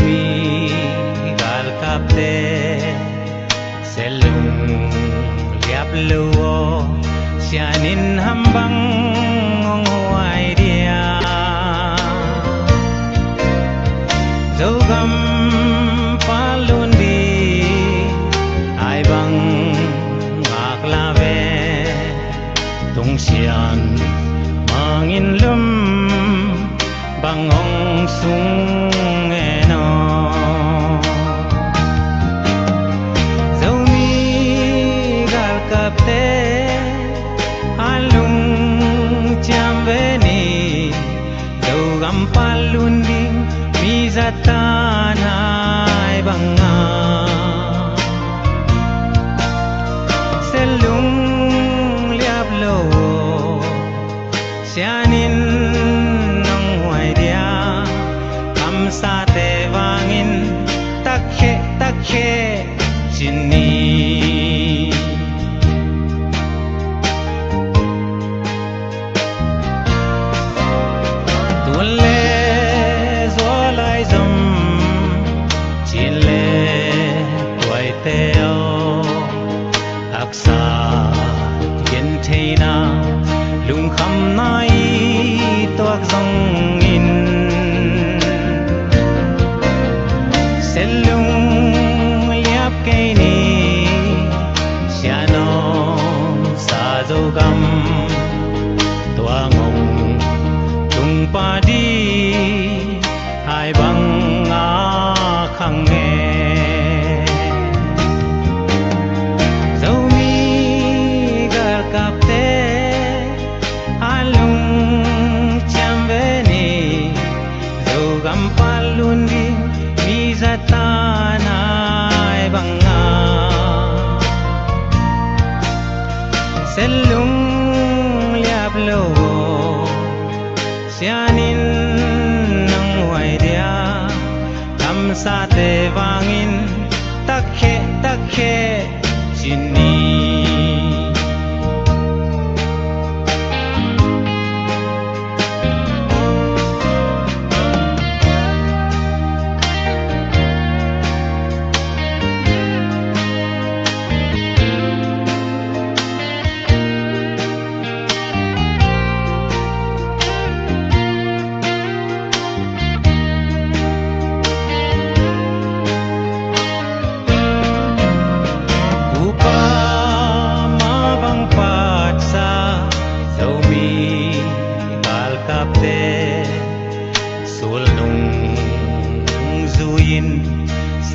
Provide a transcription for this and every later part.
mi gal kapte selung liap luo sianin hambang ngong huai dia dấu găm palun đi ai bang ngạc la ve tung xian mangin lum bang ong sung eno dấu mi gal kapte alung cham ve ni dấu găm palun đi mi zatan hai banga selung liap lo sianin nong huai dia kam sa te wangin takhe chini aksa yen theina lung kham nai toak zong in selung liap ke ni siano sa zo gam tuangong tung pa di hai bang a khang nghe palundi mi zatan hai banga selung liap lo sianin nang huai dia kam sa te wangin takhe chini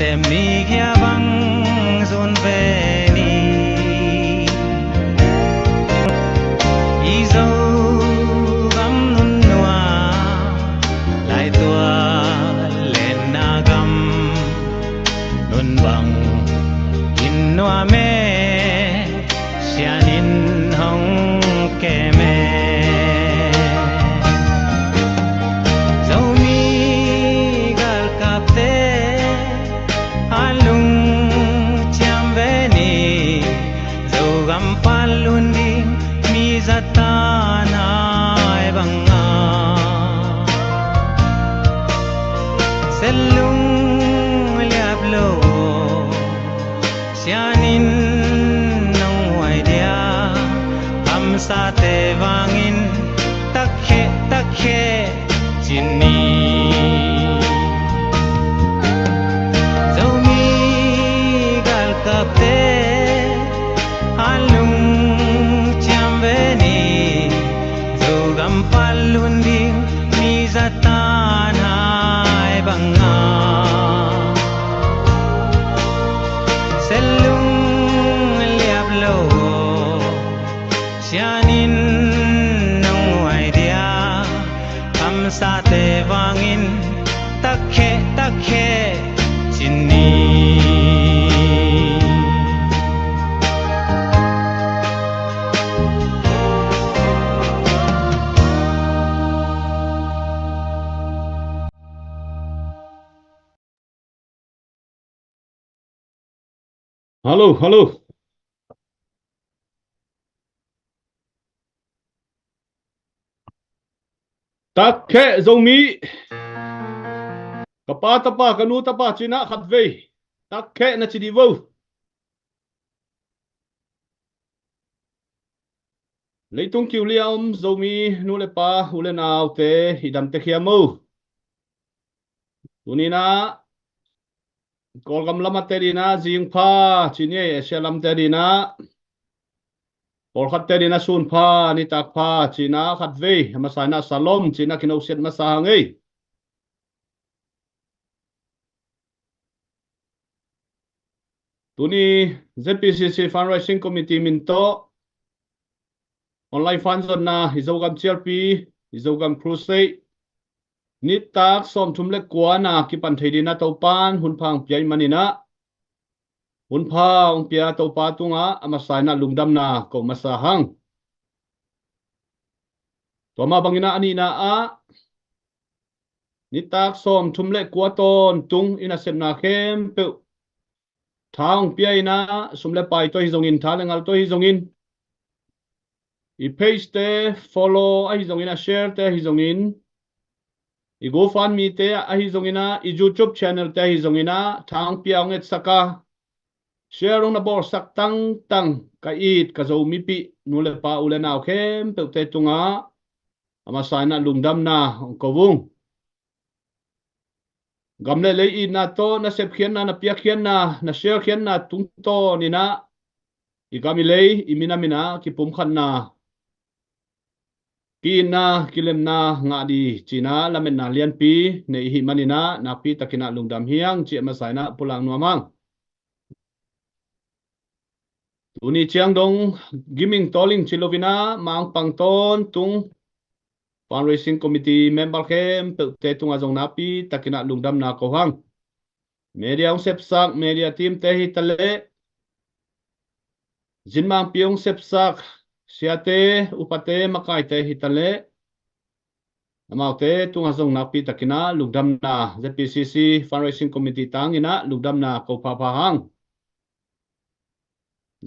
xem mi kia băng dồn về ni y dâu gắm nun noa lại tua lên na gam nun bằng in noa me sianin hong ke me palundi mi zatan hai banga selung liap lo sianin nong huai dia kam sa te wangin takhe chini zomi gal kapte alung cham ve ni zo gam palundi mi zatan hai banga selung liap lo sianin nong huai dia kam sa te wangin takhe chini Halo. Takhe Zomi. Kapa tapa kanu tapa china khat ve tak khe na chi di vo leitung kiu liam zomi nu le pa hu le naw te hidam te khiamu tunina kolgam lama te dina jing pha chini eselam te dina kol khat te dina sun pha ni tak pha china khat ve masana salom china kinau set masahangei tuni ZPCC fundraising committee min to online fund zon na hizogam CRP hizogam crusade ni tak som thum le kwa na ki pan thei dina to pan hun phang piai manina hun pha ong pia to pa tunga amasai na lungdam na ko masahang to ma bangina ani na a ni tak som thum le kwa ton tung ina sem na khem pe thang piai na sum le pai to hi zongin tha le ngal to hi zongin I page te follow a hi zongin a share te hi zongin I GoFundMe te a hi zongina I YouTube channel te hi zongina thang piang et saka share na bor sak tang tang ka it ka zo mi pi nu le pa u le naw khem pe te tunga ama sai na lungdam na ko vung gamle le I na to na sep khian na pia khian na share khian na tung to ni na I gami le I mina ki pum khan na kina kilem na nga di china lamen na lian pi nei hi manina na pi takina lungdam hiang chi ma sai na pulang nuamang uni chiang dong giming toling chilovina mang pangton tung fundraising committee member kem pe te tung azong na pi takina lungdam na ko hang media ong sep sak media team te hi tale jinmang piong sep sak siate upate makai te hi tale amaute tung azong na pi takina lungdam na ZPCC fundraising committee tangina lungdam na ko pa pa hang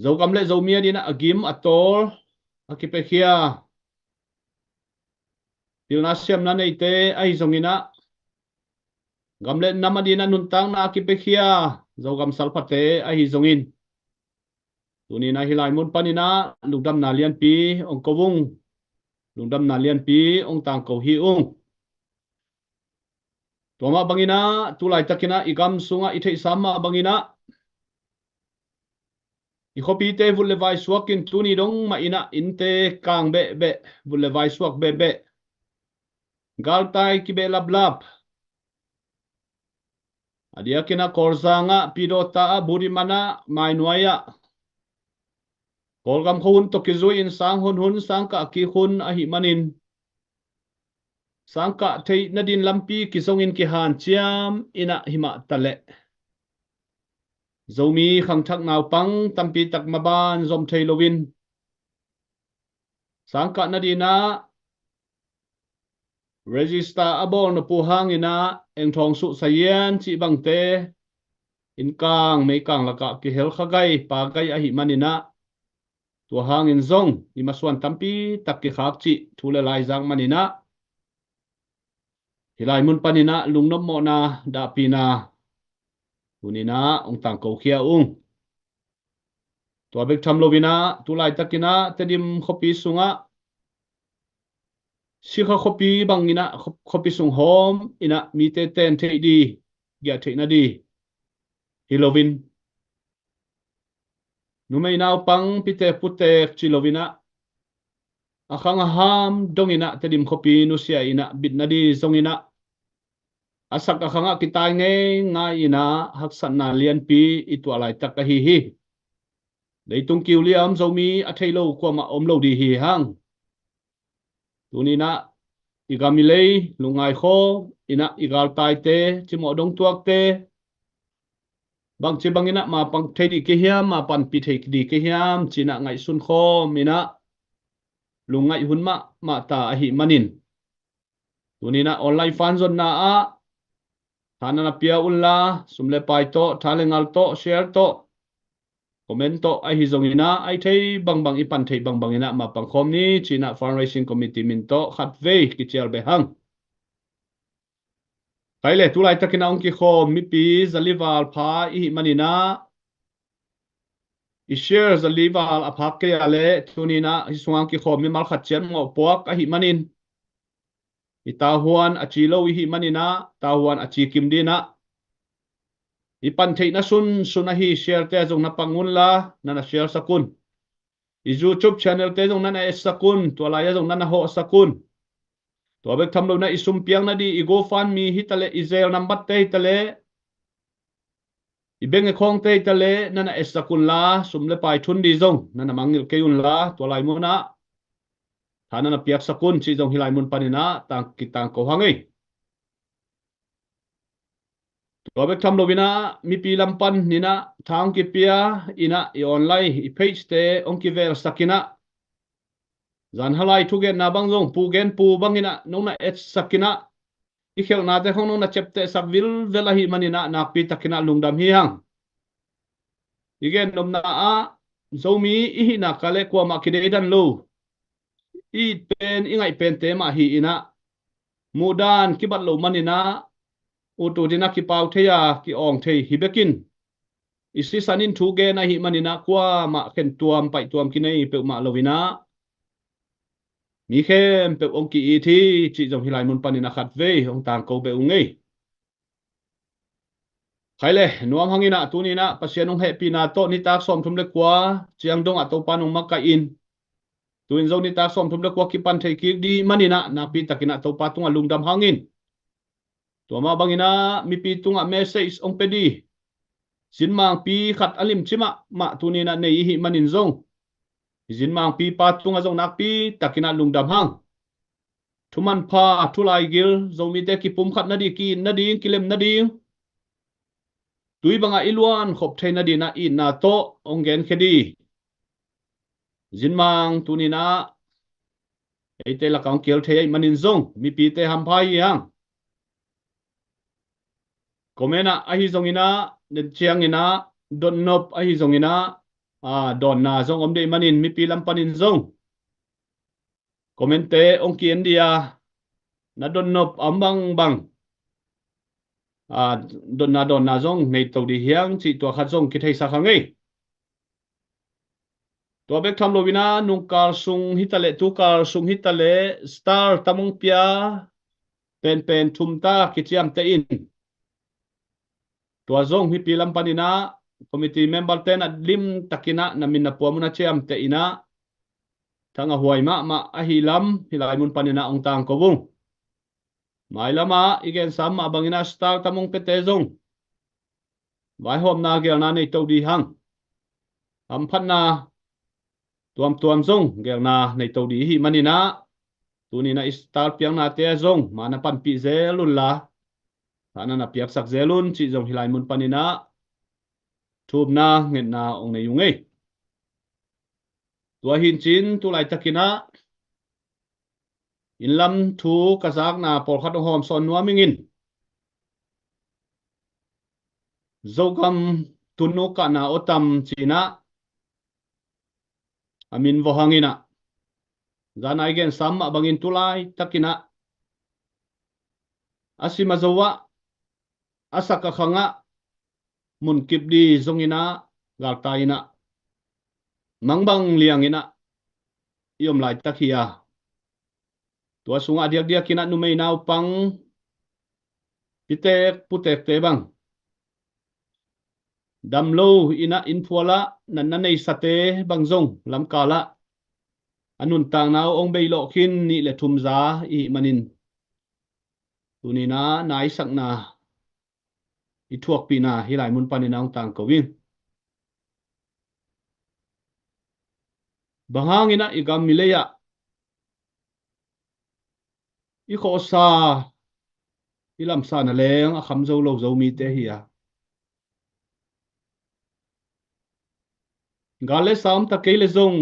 zo kamle zo mia dina agim atol akipekhia pilnasiam na neite ai zongina gamle namadina nuntang na akipekhia zo gam salpate ai zongin tunina hilai mun panina lungdam na lian pi ong kovung lungdam na lian pi ong tang ko hi ung toma bangina tulai takina igam sunga ithei sama bangina I khopi te vul le vai suak in tuni dong ma ina inte kang be vul le vai suak be gal tai ki be lab lab adia kina korzanga pidota buri mana mai nuaya kolgam khun to ki zui in sang hun sang ka ki khun a hi manin sang ka thei nadin lampi ki song in ki han chiam ina hima tale zomi khang thak naw pang tampi tak maban zom thei lovin sangka nadina register abol na puhang ina eng thong su sayen chi bangte in kang me kang laka ki hel khagai pa gai a hi manina tu hang in zong I maswan tampi tak ki khak chi thule lai jang manina hilai mun panina lungnom mo na da pina tunina ong tang ko khia ung to bek tham lovina tu lai takina tedim khopi sunga sikha khopi bangina khopi sung hom ina mi te ten thei di ya thei na di hilovin numei naw pang pite pute chilovina akhang ham dongina tedim khopi nu sia ina bit na di zongina asak akhanga kitai nge nga ina haksan na lian pi itu alai tak hi hi leitung kiuli am zomi athailo ko ma omlo di hi hang tunina igamilei lungai kho ina igal tai te chimo dong tuak te bang chi bangina ma pang thei di ke hiam ma pan pi thei di ke hiam china ngai sun kho mina lungai hunma ma ta a hi manin tunina online fan zon na a thana pia ulla sumle pai to thalengal to share to comment to ai hi zongina ai thei bang ipan thei bang ina ma pang khom ni china fundraising committee min to khat ve ki chel be hang kai le tulai takina ong ki khom mi pi zaliwal pha I manina I share zaliwal aphak ke ale tunina hi sungang ki khom mi mal khat chen ngo puak a hi manin I ta huan a chi lo hi manina ta huan a chi kim dina I pan theina sun a hi share te jong na pangun la nana share sakun I YouTube channel te jong nana es sakun to la ya jong nana ho sakun to bek tham lo na isum piang na di I go fan mi hitale Israel number te hitale I beng e khong te hitale nana es sakun la sum le pai thun di jong nana mangil ke un la to lai mo na thana na piak sakun chi jong hilai mun panina tang kitang ko hangai to bek tham lo bina mi pi lampan nina thang ki pia ina I online I page te ong ki ver sakina zan halai thu gen na bang jong pu gen pu bangina no na et sakina I khel na te khong no na chepte sakvil velahi manina na pi takina lungdam hi hang igen nom na a zomi I hi na kale kwa ma kide dan lo I pen ingai pen te ma hi ina mudan ki bat lo manina utu dina ki pau theya ki ong thei hi bekin isi sanin thu ge na hi manina kwa ma ken tuam pai tuam ki nei pe ma lovina mi khem pe ong ki I thi chi jong hilai mun panina khat ve ong tang ko be ungei khaile nuam hangina tunina pasianung happy na to ni tak som thum le kwa chiang dong ato panung maka in tuin zo ni tak som thum le kwa ki pan thei ki di manina na pi takina to patunga lungdam hangin to ma bangina mi pi tunga message ong pedi sin mang pi khat alim chima ma tunina nei hi manin zong sin mang pi patunga zong nak pi takina lungdam hang thuman pha thulai gil zomi te ki pum khat na di ki na di kilem na di tui banga iluan khop theina di na I na to ongen khedi jinmang tunina eite la kaung kel thei manin zong mi pi te ham phai yang komena ahi zongina ne chiang ina don nop ahi zongina don na zong om de manin mi pi lam panin zong komente ong ki india na don nop ambang bang don na zong nei to di hiang chi to khat zong ki thei sa khangai to bek tham lovina nung kar sung hitale tu kar sung hitale star tamong pia pen pen thumta ki chiam te in to zong hi pilam panina committee member ten at lim takina namin na puamuna chiam te ina thanga huai ma ahilam hilai mun panina ong tang ko bung mai lama igen sam ma bangina star tamong pete zong vai hom na gel na nei to di hang am phat na tuam tuam zong gel na nei to di hi manina tunina star piang na te zong mana pan pi zelun la thana na piak sak zelun chi zong hilai mun panina thup na ngen na ong nei yungei tua hin chin tu lai takina in lam thu kazak na por khat hom son nuamingin zogam tunu ka na otam china amin vohangina zanai gen sam abangin tulai takina asima zowa asaka khanga mun kipdi zongina galtaina mangbang liangina iom lai takia tua sunga diak diak kina numei nau pang pitek putek te bang damlo ina infuala nananei sate bangzong lam kala anun tang nau ong beilo khin ni le thumza I manin tunina nai sakna I thuak pina hilai mun panina ong tang kowin bahangina igam mileya I khosa ilam sana leng a kham zo lo zo mi te hiya gale sam ta keile zong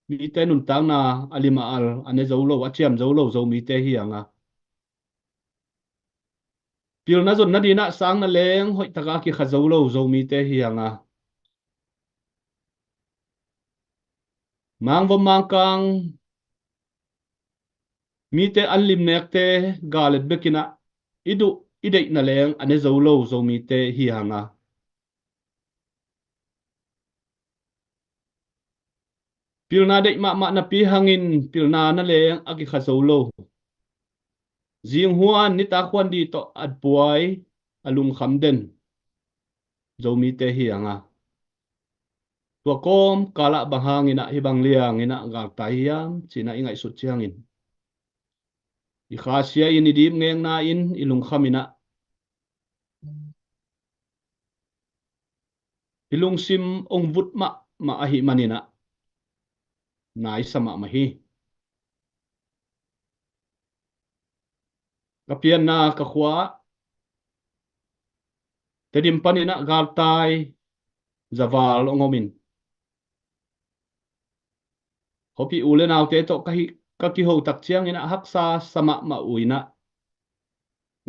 mi te nun tang na alima al ane zo lo achiam zo lo zo mi te hiya nga pil na zon na dina sang na leng hoi taka ki kha zo lo zo mi te hiya nga mang vo mang kang mi te alim nek te galet bekina idu idei na leng ane zo lo zo mi te hi hanga pilna dei ma na pi hangin pilna na leng aki kha zo lo jing huan ni ta khwan di to at puai alung kham den zo mi te hi hanga tua kom kala bahangina hi bang liang ina gal tayam china ingai su chiangin i khasia in idim ngeng na in ilung khamina ilung sim ong vut ma ahi manina nai sama mahi kapian na ka khwa tedim panina gal tai zaval ongomin hopi ule naw te to ka ki ho tak chiang ina haksa sama ma uina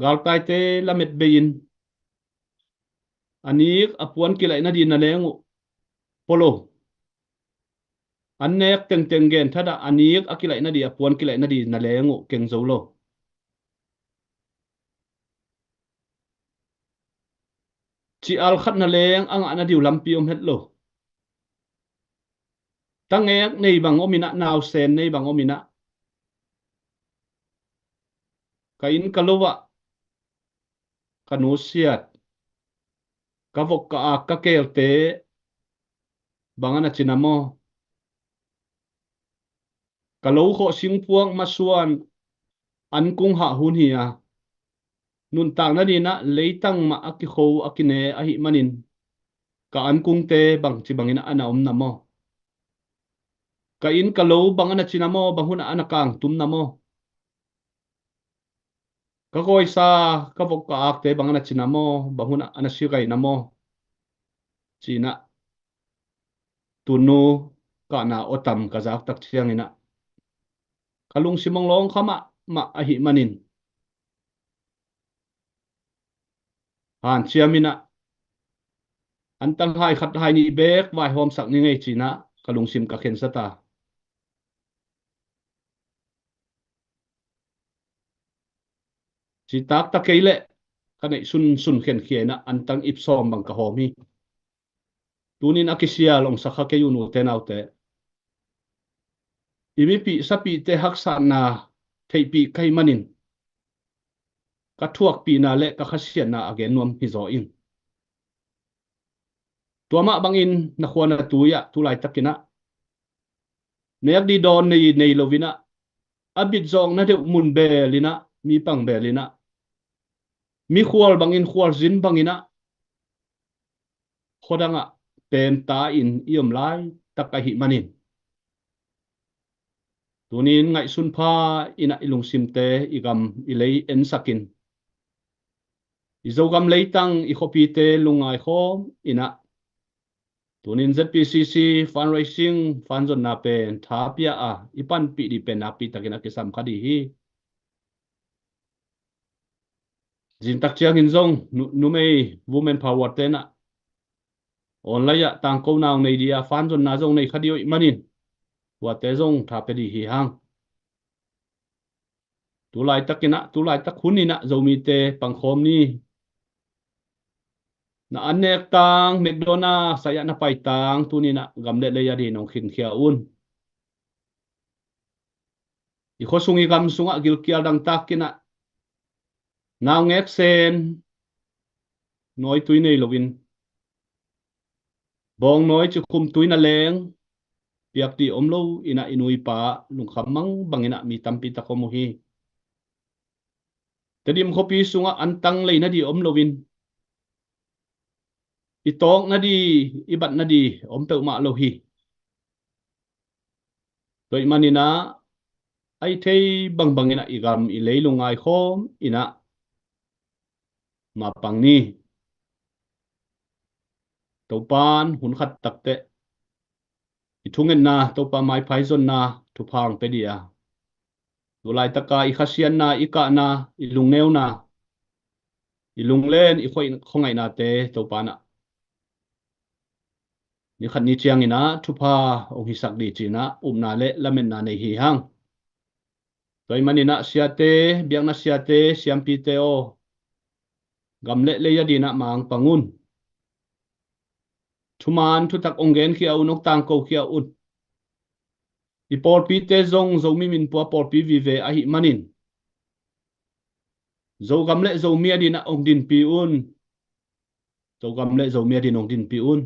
gal tai te lamet bein anik apuan kilai na din na lengu polo anek teng gen thada anik akilai na di apuan kilai na di na lengu keng zolo chi al khat na leng ang ana diu lampi om het lo tangek nei bang omina naw sen nei bang omina kain kalowa kanusiat kavok ka kelte bangana chinamo kalau kho singpuang masuan an kung ha hun hiya nun tang na dina leitang ma akikho akine ahi manin ka an kung te bang chi bangina ana namo ka in kalau bangana chinamo banghuna anakang tum namo ka koi sa ka vok ka ak te bangana chinamo banghuna anasikai namo china tunu ka na otam ka zak tak chiang ina kalung simong long khama ma ahi manin han chiamina antang hai khat hai ni bek vai hom sak ni ngai china kalung sim ka khen sata chi tak ta keile kanai sun khen khiena antang ipsom bang ka homi tunin akisia long sakha ke yunu te naute imi pi sapi te haksa na theipi kai manin ka thuak pi na le ka khasian na again nom hi zo in tuama bangin na khwana tuya tulai takina nek di don nei lovina abit zong na de mun belina mi pang belina mi khwal bangin khwal zin bangina khodanga pen ta in iom lai takahi manin tunin ngai sun pha ina ilung simte igam ilei en sakin izogam leitang i khopi te lungai khom ina tunin ZPCC fundraising funzon na pen thapia a ipan pi di pen api takina kisam khadi hi jin tak chiang in zong nu mei women power te na online ya tang ko naw nei dia funzon na zong nei khadi oi manin wa te zong thape di hi hang tulai tak hunina zomi te pangkhom ni na anek tang McDonald saya na pai tang tunina gamle le ya di nong khin khia un i khosungi gam sunga gil kial dang takina naw ngek sen noi tui nei lovin bong noi chu kum tui na leng piak ti omlo ina inui pa lung khamang bangina mi tampi ta ko hi tedim khopi sunga antang le na di omlovin itong na di ibat na di om pe ma lo hi toy manina ai thei bang bangina igam i leilungai khom ina ma pangni topan hun khat takte ithungen na topa mai phaizon na thupang pedia dulai taka i khasian na ika na ilung neu na ilung len i khoi khongai na te topana ni khat ni chiang ina thupa ong hisak di china umna le lamen na nei hi hang toy manina siate biang na siate siampi te o gam le le ya di na mang pangun thuman thu tak ongen khi au nok tang ko khi au i por pi te zong zo mi min po por pi vi ve a hi manin zo gam le zo mi di na ong din pi un zo gam le zo mi di ong din pi un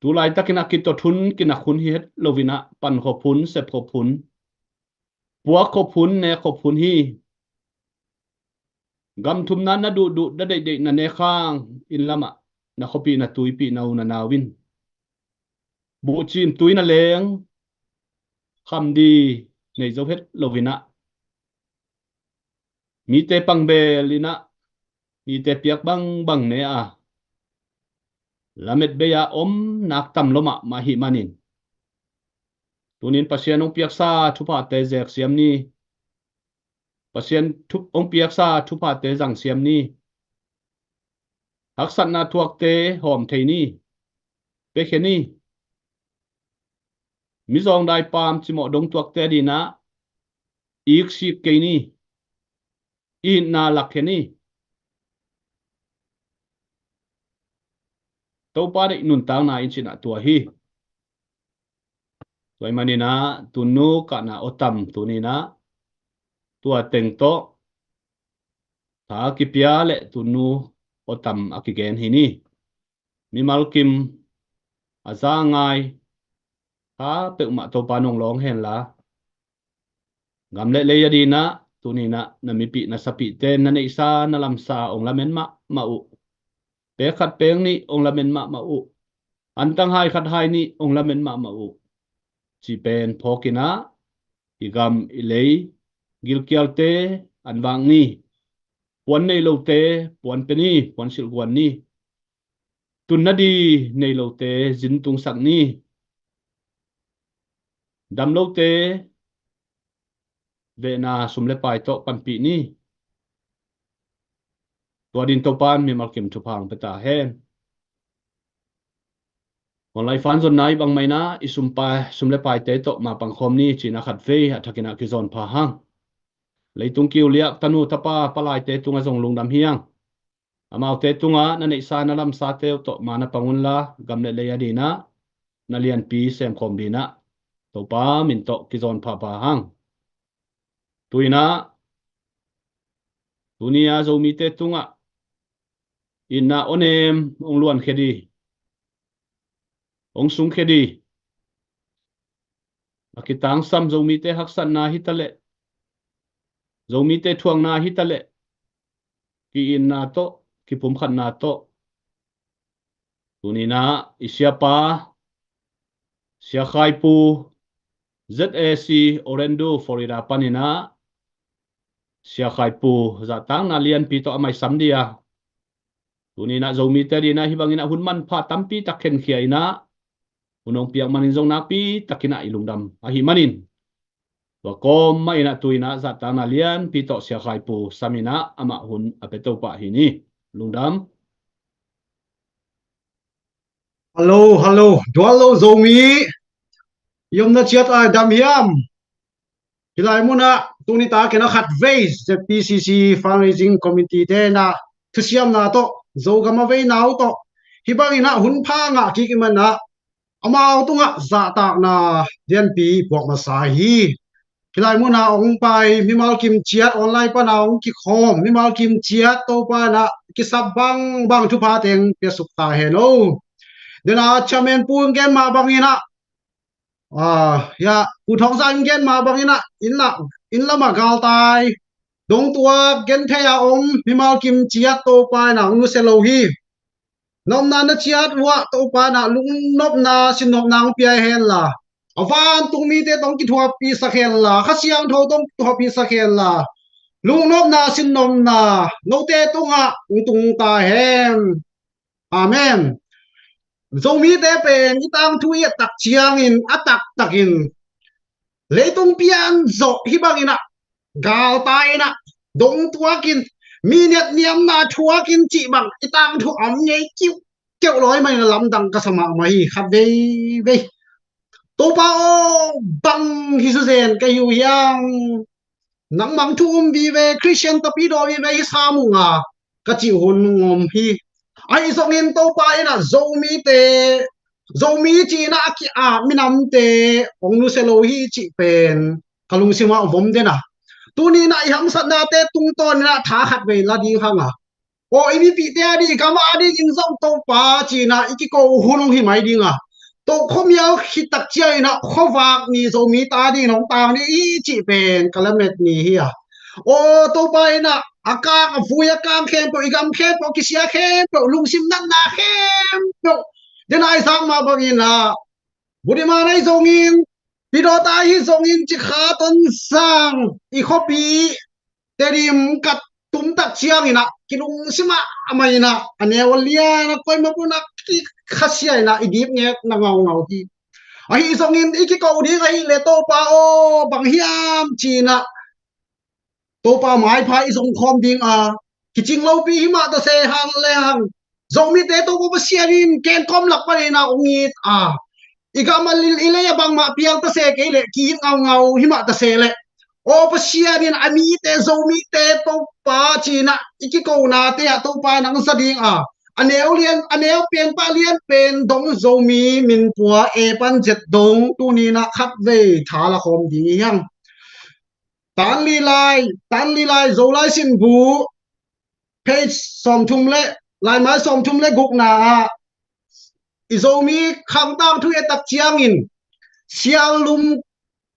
tu lai takina ki to thun kina khun hi het lovina pan kho phun sep kho phun bua kho phun ne kho phun hi gam thum na na du da de na ne khang in lama na khopi na tui pi na na nawin bu chim tui na leng kham đi nei zo het lovina mi te pang be lina mi te piak bang bang ne a lamet be ya om nak tam loma ma hi manin tunin pasien ong piak sa thupa te zek siam ni pasien thup ong piak sa thupa te jang siam ni hak sat na thuak te hom thei ni pe khe ni mi zong dai pam chi mo dong tuak te di na ik si ke ni in na lak khe ni to pa de nun tang na in china tua hi toy manina tunu ka na otam tunina tua teng to ta ki pia le tunu otam akigen hi ni mi malkim azangai ha pe ma to pa nong long hen la gam le ya di na tunina na mi pi na sapi te na nei sa na lam sa ong la men ma u pe khat peng ni ong la men ma u an tang hai khat hai ni ong la men ma u chi pen phokina igam ilei gilkial te an wang ni puan nei lo te puan pe ni puan sil guan ni tun na di nei lo te jin tung sak ni dam lo te ve na sum le pai to pan pi ni tua din to pan mi mal kim thu phang peta hen online fan zon nai bang mai na isum pa sum le pai te to ma pang khom ni china khat ve athakina ki zon pha hang leitung kiu liak tanu tapa palai te tunga zong lungdam hiang amau te tunga na nei sa na lam sa te to mana pangun la gamle le ya dina na lian pi sem khom dina to pa min to ki zon pha pa hang tuina dunia zo mi te tunga inna onem ong luan khedi ong sung khedi akitang sam zo mi te haksan na hitale zo mi te thuang na hitale ki in na to ki pum khan na to tunina isiapa sia khai pu ZAC Orlando Florida panina sia khai pu za tang na lian pi to amai sam dia tunina zo mi te dina hibangina hunman pha tampi takhen khia ina unong piak manin zong na pi takina ilungdam ahi manin wa kom mai na tuina za tang na lian pi to sia khai pu samina ama hun apeto pa hini lungdam Hello, dualo zomi yom na chat a dam hiam hilai muna tuni ta kena khat vase the PCC fundraising committee te na thusiam na to zo gama ve nau to hibangina hun pha nga ki kimana amao tunga za ta na DNP pok ma sa hi hilai muna ong pai mimal kim chiat online pa na ong ki khom mimal kim chiat to pa na ki sab bang thu pha teng pe suk ta hello dena chamen pun gen ma bangina ya pu thong san gen ma bangina inla ma gal tai dong tua gen thaya om mimal kim chiat to pa na nu se lo hi nom na na chiat wa to pa na lung nop na sin nop nang pia hen la avan tung mi te tong ki thua pi sa khen la khasiang tho tong thua pi sa khen la lung nop na sin nom na no te tunga tung ta hen amen zomi te pen itang thui tak chiang in atak takin leitung pian zo hibangina gal taina dong tuakin minute niam na thuakin chi bang itang thu am nhei kiu keu loi mai lam dang ka sama mai khat ve ve to pa o bang hi su zen ka yu yang nang mang thum vi ve Christian tapi do vi ve samunga ka chi hun ngom hi ai zong in to pa ina zomi te zomi chi na ki a minam te ong nu se lo hi chi pen kalung sima vom de na tu ni na i ham sat na te tung ton na tha khat ve la di hanga o ini pi te adi kama adi in zong to pa chi na iki ko hunong hi mai dinga to khom yao khi tak chia ina khowak ni zomi ta di nong tang ni i chi pen kalamet ni hi a o to pa ina aka vuya kam khem po igam khem po kisia khem po lungsim nan na khem po den ai sang ma bangina budi ma nai zongin pidota hi zongin chi kha ton sang i khopi terim kat tum tak chiang ina kilung sima amaina anewalia na koi mapuna ki khasia ina idip nge na ngau ngau hi ai zongin iki ko di ai le to pa o bang hiam china to pa mai phai zong khom ding a kiching lo pi hima ta se hang le hang zong mi te to ko ba siarin ken kom lak pa na ungit a igamalil ile ya bang ma piang ta se ke le ki ngau ngau hima ta se le o pa siarin ami te zong mi te to pa china iki ko na te a to pa nang sa ding a aneu pen pa lian pen dong zong mi min pua e pan jet dong tu ni na khat ve thala khom ding yang tan li lai zo lai sin bu page som thum le lai mai som thum le guk na izomi khang tang thu e tak chiang in sial lum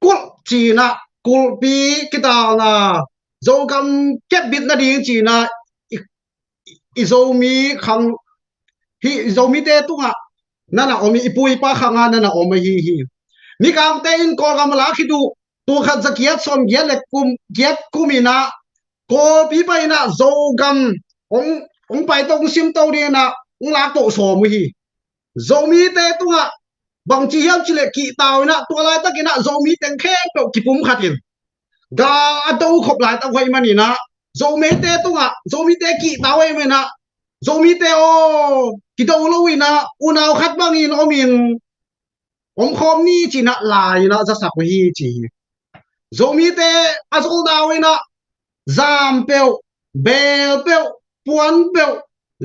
kul chi na kul pi kita na zo gam kep bit na ding chi na izomi khang hi izomi te tu nga nana omi ipui pa khanga nana omi hi ni kang te in ko gam la khidu tu khat zakiat som giat le giat kumina ko pi pa ina zo gam ong pai tong sim to ni na ong la to so mu hi zomi te tu nga bang chi hiam chi le ki taw na tu lai ta ki na zomi teng khe to ki pum khatin ga ado khop lai ta hoi mani na zomi te tu nga zomi te ki taw ai me na zomi te o ki do lo wi na unaw khat bang in omin om khom ni chi na lai na za sak hi chi zomi te azol daw na zam peu bel peu puan peu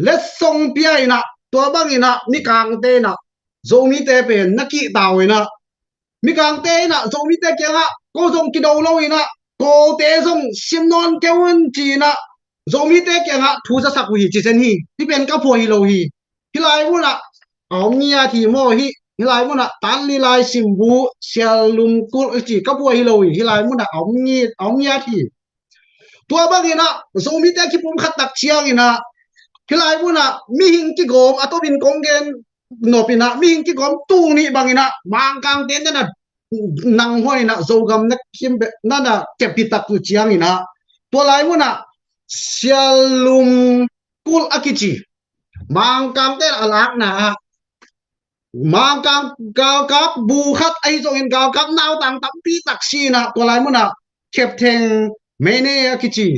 let song pia ina to bang ina ni kang te na zomi te pen na ki daw ina mi kang te na zomi te kya ko zong ki do lo ina ko te zong simnon keun chi na zomi te kya thu za sak hi chi sen hi ti pen ka pho hi lo hi hilai mu na om nia thi mo hi hilai mu na tan li lai simbu sial lum kul chi ka pho hi lo hi hilai mu na om nia thi tua bang ina zomi te ki pum khat tak chiang ina kilai buna mi hing ki gom atobin kongen nopina mi hing ki gom tu ni bangina mang kang ten na nang hoi na zogam na kim na na kepitak tu chiang ina to lai buna sialum kul akichi mang kang ten alak na mang kang gal kap bu khat ai zong in gal kap nau tang tam pi tak si na to lai buna kep theng mene akichi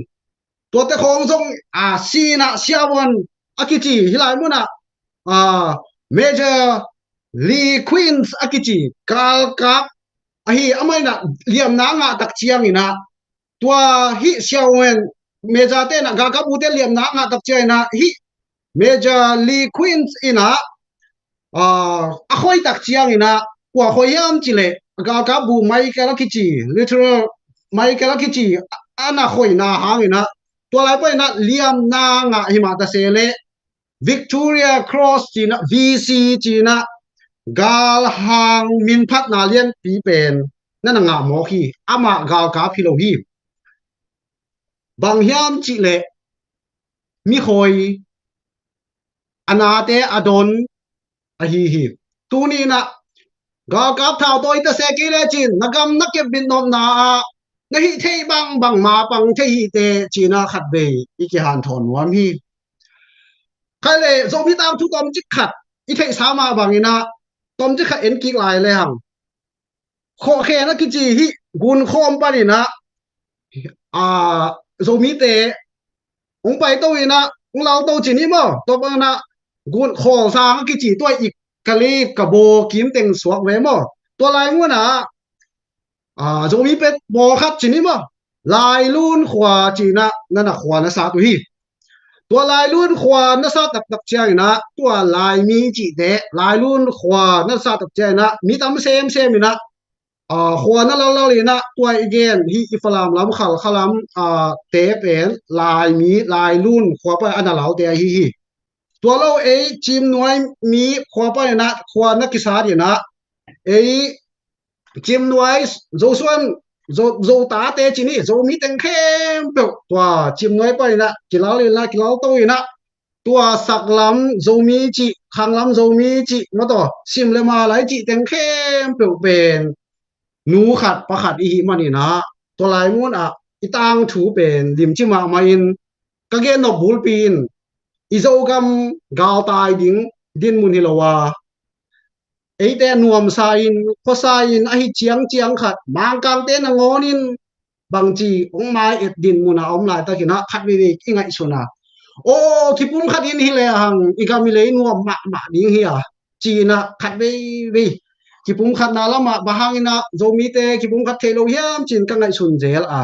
ตัวแต่ของทรงซีนะเซียวันอากิจิฮิลายมุนะเมเจอร์ลีควีนส์อากิจิกาลกับฮีอเมนะเลียมนางาตักเชียงนี่นะตัวฮิเซียวันเมเจอร์เตนะกากับบูเตเลียมนางาตักเชียงนะฮิเมเจอร์ลีควีนส์อินะอคอยตักเชียงนี่นะกว่าคอยยามจิเลกากับบูไมเคิลกิจิ literal ไมเคิลกิจิอันน่ะคอยนาหางนี่นะตัวไรไปนะเลียมนางะหิมาตาเซเลวิกตอเรียครอสจีนะวีซีจีนะกาลหางมินพัดนาเลียนปีเป็นนั่นงะหมอคีอามากาลกาพิโลฮีบางยามจิเลมีคอยอนาเตอดอนอฮีฮีตูนี่นะกาลกาเท่าตัวอิตาเซกิเลจินนักกำนักเก็บบินนอมนานะฮิเทบังบังมาปังเทฮิเตจีน่าขัดเบยอีกหันถอนวันฮีใครเลยโซมิตามทุกตอมจิกขัดอีเทสามาบังอีนะตอมจิกขัดเอ็นกิกลายเลยหังโคเคนะกิจีฮิกุนโคมปานี่นะโซมิเตองไปตัวอีนะองเราตัวจีนี่มั้งตัวปังนะกุนโคสางกิจีตัวอีกกะลีกะโบกิมเต็งสวกเวมั้งตัวลายงูนะโซมีเป็ดบอคัดจีนี่มั้ง lai luôn khóa chỉ na na na khóa na sa tu hi tua lai luôn khóa na sa tak tak chang na tua lai mi chỉ te lai luôn khóa na sa tak chang na mi tam sem na khóa na lao lao na tua again hi ifalam lam khal khalam te pen lai mi lai luôn khóa pa ana lao te hi tua lo ei chim nuai mi khóa pa na khóa na kisa di na ei chim nuai zo suan zo ta te chi ni zo mi teng khem pe tua chim nuai pa na kilao to na tua sak lam zo mi chi khang lam zo mi chi ma to sim le ma lai chi teng khem pe pen nu khat pa khat i hi mani na to lai mun itang thu pen lim chi ma ma in ka ge no bul pin izo gam gal tai ding din mun hi lawa ấy te nuam sa in a hi chiang khat mang kang te na ngonin bang chi ong mai et din muna om lai ta kina khat vi ingai suna o kipum khat in hi le hang igami le nuam ma ding hi chi na khat vi kipum khat na lama bahang ina zomi te kipum khat thelo hiam chin ka ngai sun zel a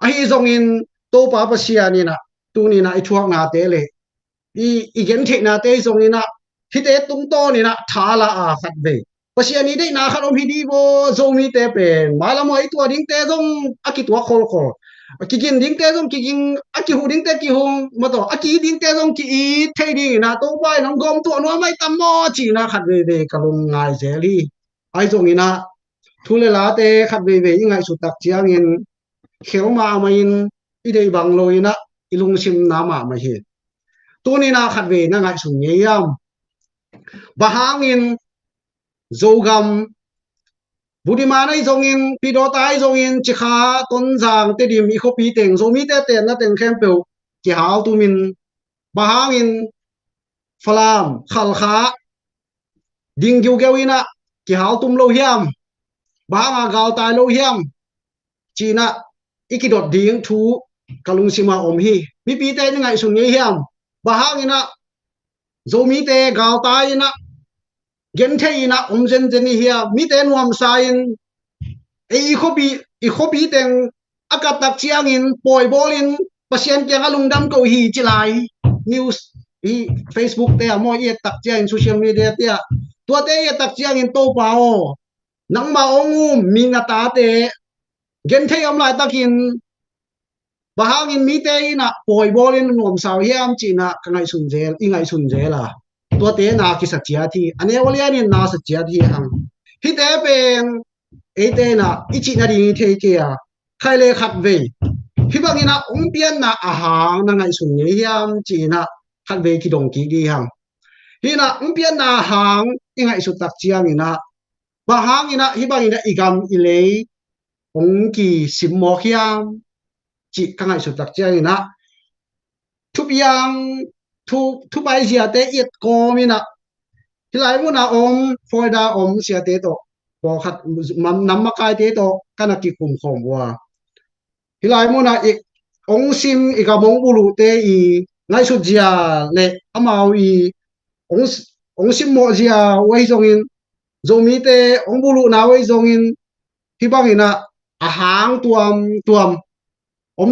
hi zong in to pa pa sia ni na tu ni na i thuak na te le i gen the na te zong ina hi te tung to ni na thala khat ve pasiani dei na khat om hi di bo zomi te pen mala mo i tua ding te zong aki tua khol khol ki kin ding te zong ki kin aki hu ding te ki hung ma to aki ding te zong ki i thei ding na to bai nong gom tu no mai tam mo chi na khat ve ka lung ngai zeli ai zong ina thule la te khat ve ngai su tak chiang in kheu ma ma in i dei bang lo ina ilung sim na ma hi tu ni na khat ve na ngai su nge yam bahangin zogam budimana zongin pidotai zongin chikha tonjang te dim i khopi teng zomi te na teng khem pe ki hal tu min bahangin falam khalkha ding gyu gewina ki hal tum lo hiam bahanga gal tai lo hiam china ikidot ding thu kalung sima om hi mi pi te ngai sun nge hiam bahangina zomi te gal tai na gen thei na zen ni hia mi te nuam sain i khopi teng akat tak chiang in poi bolin pasien kyang alungdam ko hi chilai news i facebook te mo ye tak chiang social media te tua te ye tak chiang in to pao nang ma ongum mi na ta te gen thei am lai takin bahangin mi te na poi bolin nuam saw hiam china kangai sun zel ingai sun zela tua te na ki satya thi ane walian in na satya thi hang hi te pen e te na ichi na ri the ke khai le khat ve hi bang ina pian na hang na ngai sun ye hiam chi na khat ve ki dong ki di hang hi na pian na hang ingai su tak chiang ina ba hang ina hi bang ina igam ile ki sim mo hiam chi ka ngai su tak chiang ina thup yang thu bai sia te it ko mi na hilai mu na foi da sia te to ko khat nam ma kai te to kana ki kum khom wa hilai mu na ik sim i ka mong bulu te i ngai su jia le amao i sim mo jia wei zong in zomi te bulu na wei zong in hi bang ina hang tuam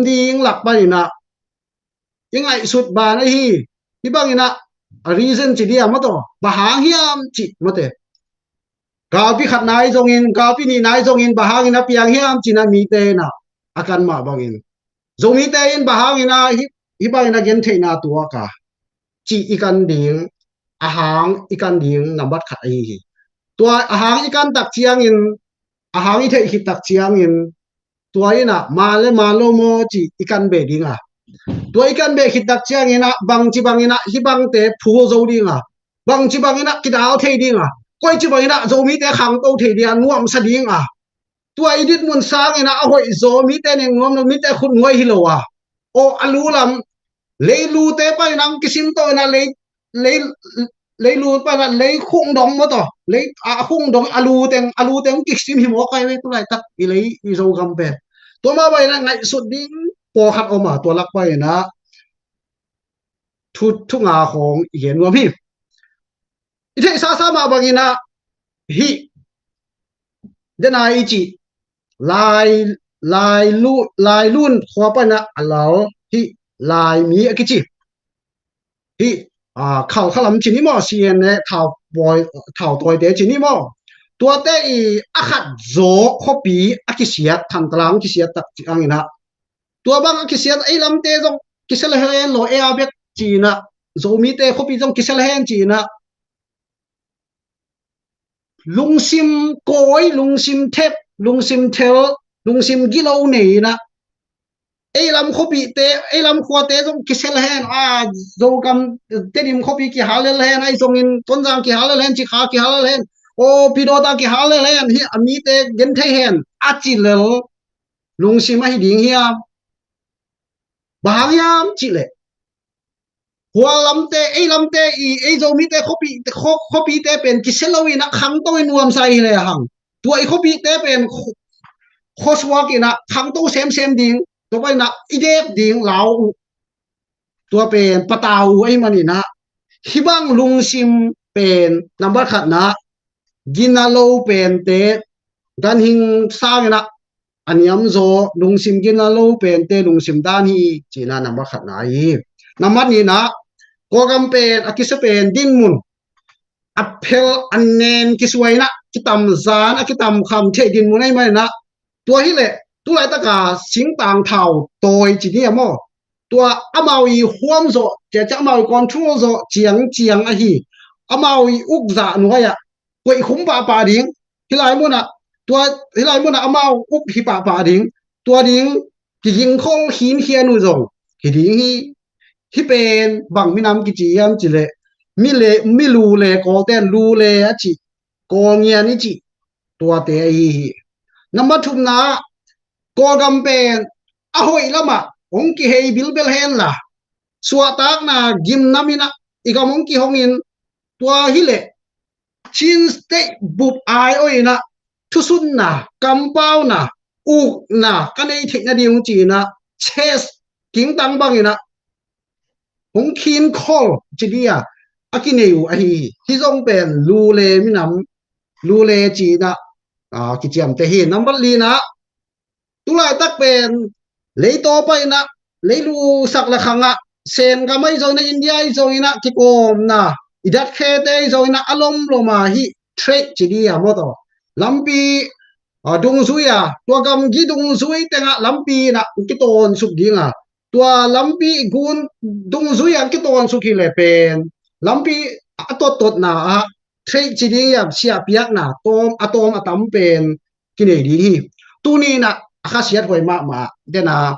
ding lak ba ina ingai sut ba na hi bang ina reason chi dia ma to bahang hiam chi mate gaw pi khat nai zong in gaw pi ni nai zong in bahang ina piang hiam chi na mi te na akan ma bang in zong mi te in bahang ina hi bang ina gen the na tua ka chi ikan ding ahang ikan ding nambat khat ai hi tua ahang ikan tak chiang in ahang i the hi tak chiang in tua ina ma lo mo chi ikan be ding tua ikan be hit tak chiang ina bang chi bang ina hi bang te phu zo ding bang chi bang ina kidao thei ding koi chi bang ina zo mi te khang to thei dia nuam sa ding tua idit mun sang ina a hoi zo mi te ne ngom no mi te khut ngoi hi lo o alu lam le lu te pa nang kisim to na le lu pa na le khung dong mo to le khung dong alu teng kisim hi mo kai we tu lai tak i le i zo gam pe to ma bai na ngai su ding po khat oma to lak pai na thu nga khong yen wa mi i the sa ma bangina hi dena i chi lai lai lun khwa pa na alo hi lai mi akichi hi khảo khalam chini mo cn ne thảo toy te chini mo tua te I akhat zo khopi akisiat thang tlang kisiat tak angina tua bang akisiat ai lam te jong kisel hen lo e abek china zomi te khopi jong kisel hen china lungsim koi lungsim thep lungsim thel lungsim gilo nei na ai lam khopi te ai lam khwa te jong kisel hen zo kam te dim khopi ki halel hen ai jong in tonjang ki halel hen chi kha ki halel hen o pidota ki halel hen hi ami te gen thai hen achilel lungsim hi ding hiam bahagiam chile hua lam te ai zo mi te khopi te pen kiselowi na khang to nuam sai le hang tua I khopi te pen khoswa ki na khang to sem ding to pai na idep ding lau tua pen patau ai mani na hibang lungsim pen number khat na ginalo pen te dan hing sang na aniam zo lungsim ginalo pen te lungsim dan hi china number khat na hi number ni na kogam pen akisa pen din mun apel anen kiswaina kitam zan akitam kham the din munai mai na tua hi le tu lai ta ka sing tang thau toy chi ni mo tua amawi huam zo che cha amawi control zo chiang a hi amawi uk za nu ya koi khum pa ding hilai mu na tua hilai mu na amau uk hi pa ding tua ding ki ging khol hin hian nu zo ki ding hi pen bang minam ki chi yam chi le mi lu le ko ten lu le a chi ko nya ni chi tua te hi number 2 na ko gam pen a hoi lama ong ki hei bilbel hen la suwa tak na gim namina igamong ki hongin tua hile chin ste bup ai oi na thusun na kampau na u na kanei thik na diung chi na ches king tang bangina hong khin khol chidia akineu a hi zong pen lu le minam lu le chi na ki chiam te hi number li na tulai tak pen leito pa ina leilu sak la khanga sen ga mai zo na india I zo ina ki kom na idat khe te zo ina alom loma hi trade chidia mo to lampi dung zuya tua gam gi dung zui tenga lampi na ki ton suk dinga tua lampi gun dung zuya ki ton suk hi le pen lampi tot na trade chiding ya sia piak na atom atam pen ki nei di hi tu ni na khasiat hoi ma dena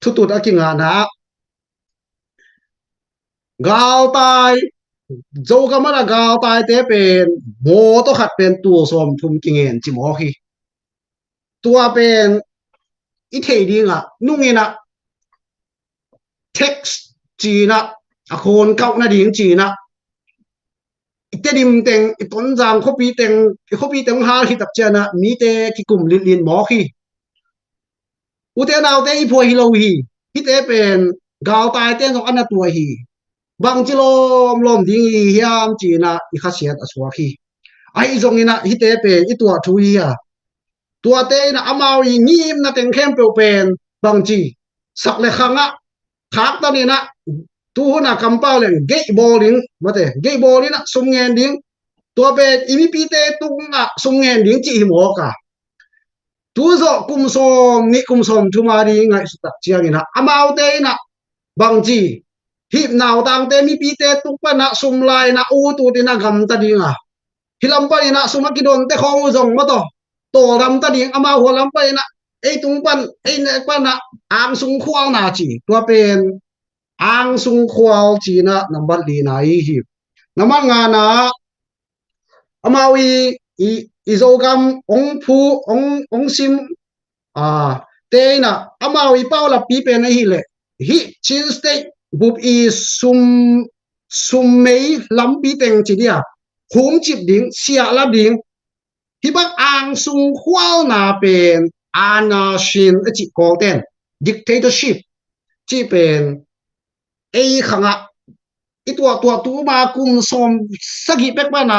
thutut akinga na gal tai zo ka mara gal tai te pen mo to khat pen tu som thum kingen chi mo hi tua pen I thei dinga nungina text china akhon kau na ding china itedim teng iton jang khopi teng ha hi tak chana mi te ki kum lin mo hi ute naw te I phoi hi lo hi te pen gal tai te jong ana tua hi bang chilom lom ding hiam china I khasiat aswa hi ai jong ina hi te pen I tua thu hi ya tua te na amau I ngim na teng khem pe pen bang chi sak le khanga thak ta ni na tu na kampau len gate bowling mate gate bowling na sum ngen ding tua pe imi pi te tung na sum ngen ding chi mo ka tu zo kum som tu ma ri ngai sta chiang ina amau te na bang chi hip naw tang te mi pi te tung pa na sum lai na u tu ti na gam ta dinga hilam pa ina suma ki don te khong zong ma to ram ta ding ama ho lam pa ina ei tung pan ei ne pa na ang sung khwal na chi tua pen ang sung khwal chi na number li na hi nama nga na amawi izogam ong sim te na amawi paula pi pe na hi le hi chin state bup I sum mei lampi teng chi dia hum chip ding sia la ding hi bak ang sung khwal na pen ana shin a chi ko ten dictatorship chi pen ei khanga itwa tu ma kum som sagi pek pa na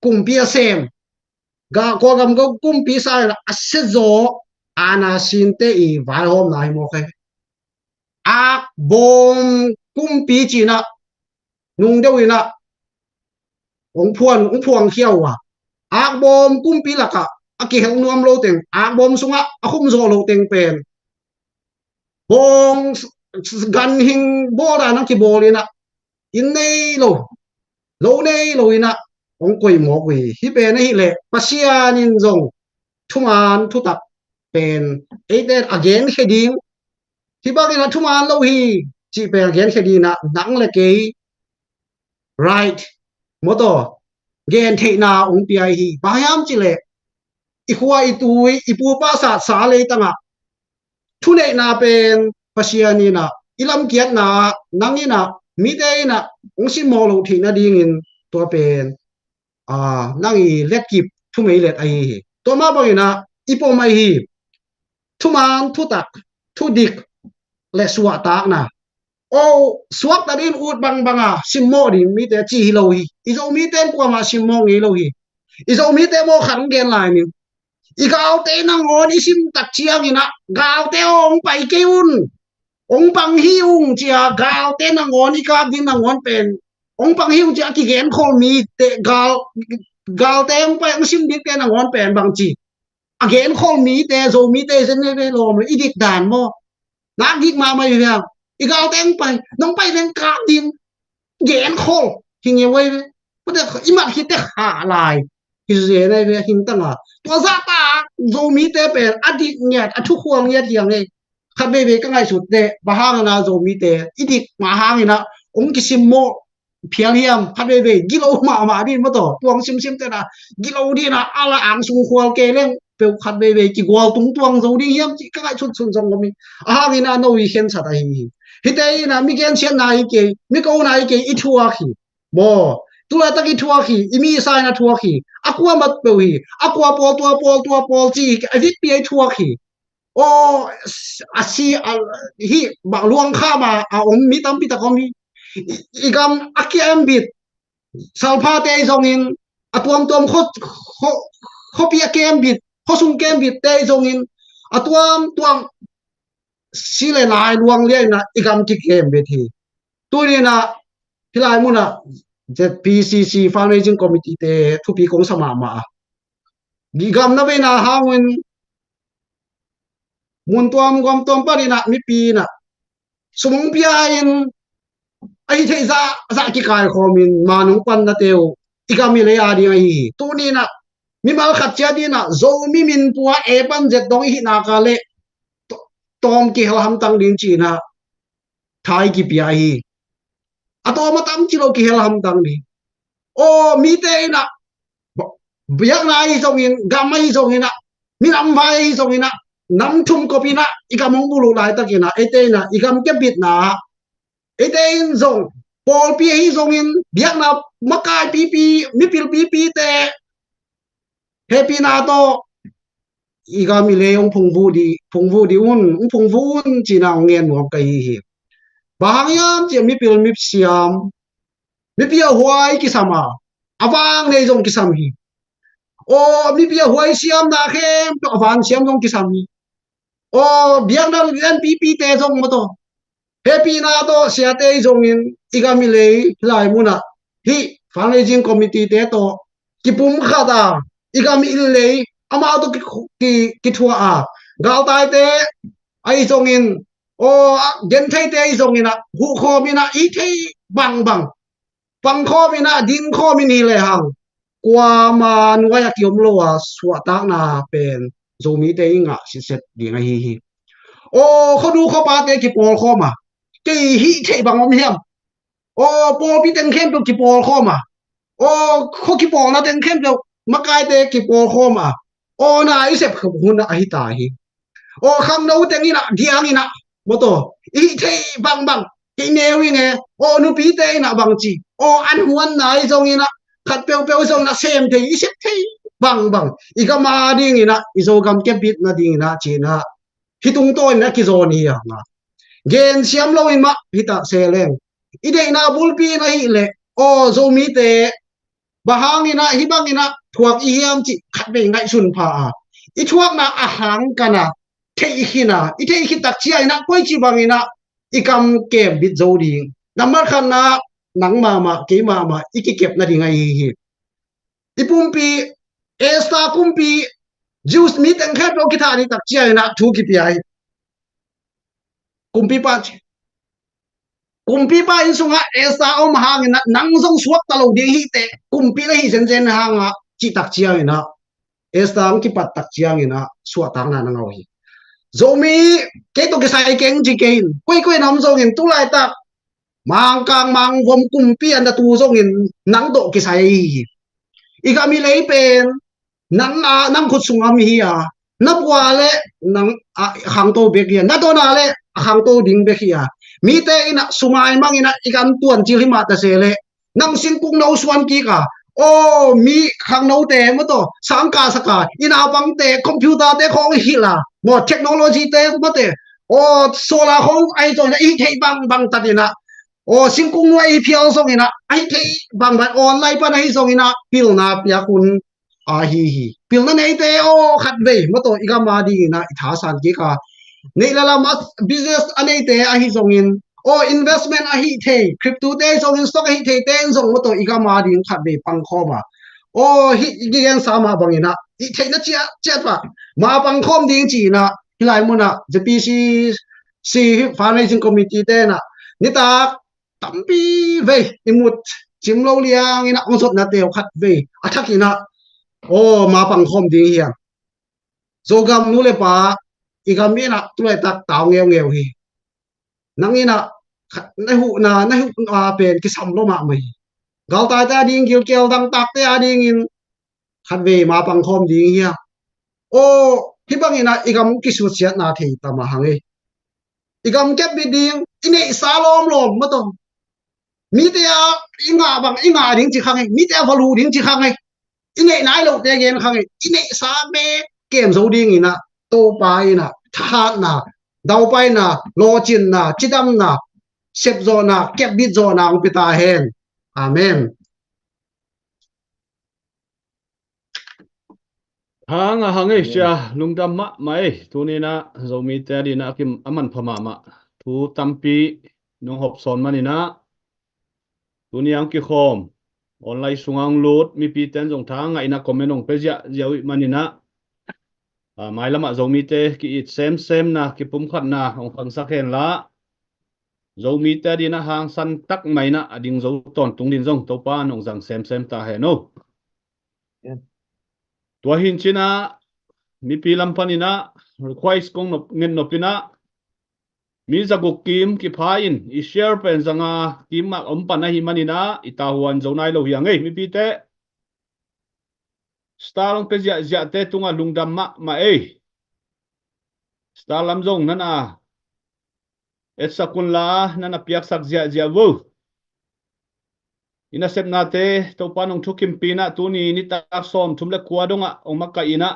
kum pia sem ga ko gam go kum pi sa na ase zo ana sin te I vai hom nai mo khe ak bom kumpi china nung deuina ong phuang khiau wa ak bom kumpi laka aki hel nuam lo teng ak bom sunga akhum zo lo teng pen bong gan hing bora nang ki bolina in nei lo nei lo ina ong koi mo koi hi pe na hi le pasian in zong thuman thu tak pen either again heading hi bagina thuman lo hi chi pe again heading na nang le ke right moto gen the na ong pi ai hi bayam chi le I khuwa I tui I pu pa sa le tanga thu nei na pen pasian ina ilam kiat na nangina mi te na ong sim mo lo thi na ding in to pen nang I let kip thu mei let ai hi to ma bo ina ipo mai hi thu man thu tak thu dik le suwa tak na o suak ta din ut bang banga sim mo di mi te chi hi lo hi izo mi ten kwa ma sim mo ngi lo hi izo mi te mo khan gen lai ni igao te na ngon isim tak chiang ina gao te ong pai ke un ong pang hi ung chia gao te na ngon I ka din na ngon pen ong pang hi ung chia ki gen khol mi te gao te ong pai ong sim dik te na ngon pen bang chi again khol mi te zo mi te sen ne lo mo idik dan mo na gik ma mai ya igao te ong pai nong pai len ka din gen khol ki nge wei ko te imat ki te ha lai ki ze ne ve hin ta ma to za ta zo mi te pen adik nyat athu khuang nyat yang ne kha be be ka ngai su te ba hang na zo mi te idik ma hang ina ong ki sim mo phiang hiam kha be be gilo ma di mo to tuang sim te na gilo di na ala ang sung khwal ke leng pe kha be be ki gwal tung tuang zo di hiam chi ka ngai chut sun jong mi a hang ina no wi hen sa ta hi hi te na mi gen chen na I ke mi ko na I ke I thua khi bo tula taki thua khi imi sai na thua khi akwa mat pe hi akwa pol chi avit pi ai thua khi o asi hi ba luang kha ma a om mi tam pi ta komi igam akiam bit salpha te zong in atuam tom kho pi akem bit kho sum kem bit te zong in atuam tuang sile lai luang le na igam ki kem be thi tu ni na hilai mu na ZPCC fundraising committee te thu pi kong sama ma gigam na be na hawin mun tuam gom tom pa ni na mi pi na sumong pia in ai thei za ki kai khomin manung pan na teu igami le ya di ai tu ni na mi mal khat cha di na zo mi min puwa e pan jet dong hi na ka le tom ki ham tang din chi na thai ki pi ai ato ma tam chi lo ki ham tang di o mi te na biak na ai zong in gamai zong ina mi nam vai zong ina nam thum ko pi na ikamong bulu lai ta ki na ete na igam ke bit na ete in zong pol pi hi zong in biak na makai pi mi pil pi te happy na to igami le ong phung vu di un phung vu un chi na ngen mo kai hi bahang yam chi mi pil mi siam mi pia huai ki sama awang nei zong ki sam hi o mi pia huai siam na khem to awan siam zong ki sam hi o biak na len pi te zong mo to happy na to sia te zong in igami le lai mu na hi fundraising committee te to ki pum kha da igami il le ama to ki thua a gal tai te ai zong in o gen thai te ai zong in a hu kho mi na I thei bang kho mi na din kho mi ni le hang kwa ma nuai a kiom lo a suwa ta na pen zo mi te inga si set ding a hi o kho du kho pa te ki pol kho ma ke hi thei bang om hiam o pol pi ten khem to ki pol kho ma o kho ki pol na ten khem to makai te ki pol kho ma o na I sep hun na hi ta hi o kham no te ni na diang ina moto I thei bang ke ne wi nge o nu pi te na bang chi o an huan na I zong ina khat pe zong na sem te I sep thei bang I ga ma ding ina I zo gam ke bit na ding na chi na hitung to na ki zo ni ya na gen siam lo in ma hita seleng ide na bulpi na hi le o zo mi te bahang ina hibang ina thuak I hiam chi khat be ngai sun pha I thuak na a hang kana thei hina I thei hi tak chia ina koi chi bangina ikam kem bit zo ding number khan na nang ma ke ma iki kep na ringa hi ipumpi esta kumpi juice meat ang khat ro ki thani tak chia ina thu ki pi ai kumpi pa in sunga esta om hang na nang zong suak ta lo ding hi te kumpi la hi zen hanga chi tak chia ina esta ang ki pat tak chia ina suak tang na ngau hi zomi ke to ke sai keng ji kein koi nam zong in tu lai tak mang kang mang vom kumpi an da tu zong in nang do ke sai hi igami lei pen nang khut sungam hi ya na bwa le nang hang to be ki na do na le hang to ding be hi ya mi te ina sumai mang ina igam tuan chi hima ta se le nang sin kung no swan ki ka o mi khang no te mo to sang ka saka ina bang te computer te khong hi la mo technology te mo te o solar khong ai to na I thei bang ta dina o sin kung no ai phial song ina ai thei bang online pa na hi song ina pil na pya kun hi pil na nei te o khat ve mo to igama di na itha san ki ka nei la mas business anei te a hi zong in o investment a hi the crypto te zong in stock a hi the ten zong mo to igama di khat ve pang kho ma o hi gen sa ma bang ina I the na chia pa ma pang khom ding chi na hilai mo na the PCC fundraising committee te na ni ta tampi ve imut chim lo liang ina ong sot na te khat ve athak ina o ma pang khom ding hiang zogam nu le pa igam ina tu le tak taw ngeu hi nangina na hu pen ki sam lo ma mai gal ta ta ding gil kel dang tak te ading in khat ve ma pang khom ding hiang o hi bang ina igam ki su chiat na thei ta ma hange igam kep bi ding ine sa lom lom ma to mi te a inga ding chi khang mi te a valu ding chi khang ine nai lo te gen khang ine sa me kem zo ding ina to pa ina tha na dau pai na lo chin na chidam na sep zo na kep bit zo na ong pita hen amen hang ấy chia lung đam mạ mai tu ni na zomi te di na kim aman phama ma thu tampi nong hop son mani na tu ni ang ki khom online sungang lut mi pi ten jong thang ngai na comment ong pe ja jawi mani na mai lama zomi te ki it sem na ki pum khat na ong phang sak hen la zomi te di na hang san tak mai na ading zo ton tung din jong to pa nong jang sem ta he no tua hin china mi pi lam panina request kong ngen no pina mi zaguk kim ki phain I share pen zanga kim ma om pan hi manina ita huan zonai lo hiang ei mi pi te star long pe zia te tunga lungdam ma ei star lam zong nana et sakun la nana piak sak zia wo ina sep na te to panong thukim pina tu ni ta som thumle kwa donga ong makka ina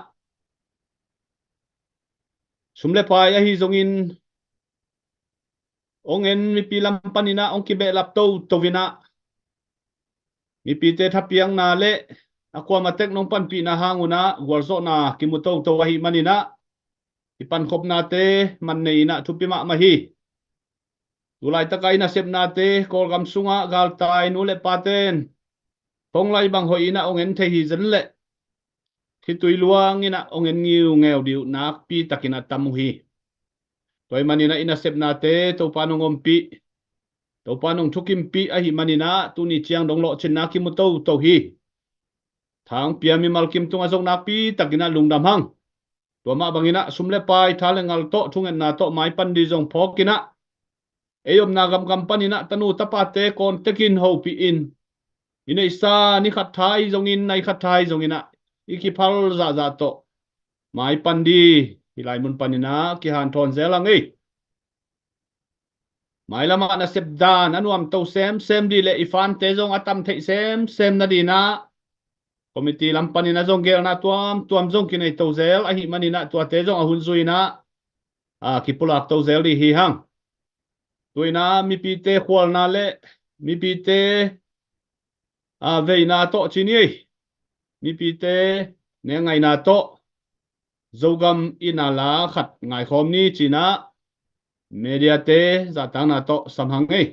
sumle pa ya hi zongin ongen mi pilam panina ong kibe lapto tovina mi pite thapiang na le akwa matek nong pan pi na hanguna warzo na kimuto to wahi manina ipan khop na te man nei na thupima mahi tulai takai na sep na te kol gam sunga gal tai nu le paten thong lai bang hoi na ongen the hi zen le khi tui luang ina ongen ngiu ngeu diu nak pi takina tamuhi toy manina ina sep na te to panong ompi to panong thukim pi a hi manina tu ni chiang dong lo chen na ki mu to hi thang pia mi mal kim tunga jong na pi takina lungdam hang to ma bangina sumle pai thale ngal to thungen na to mai pan di jong phokina eyom na gam panina tanu tapate kon tekin ho pi in ina isa ni khat thai jong in nai khat thai jong ina iki phal za to mai pan di hilai mun panina ki han thon zelang ei mai lama na sep dan anuam to sem di le ifan te jong atam thei sem na di na committee lampani na jong gel na tuam jong kinai to zel a hi mani na tua te jong a hun zui na ki pulak to zel di hi hang tuina mi pi te khwal na le mi pi te ve na to chini mi pi te ne ngai na to zogam inala khat ngai khom ni china media te za tang na to samhang ei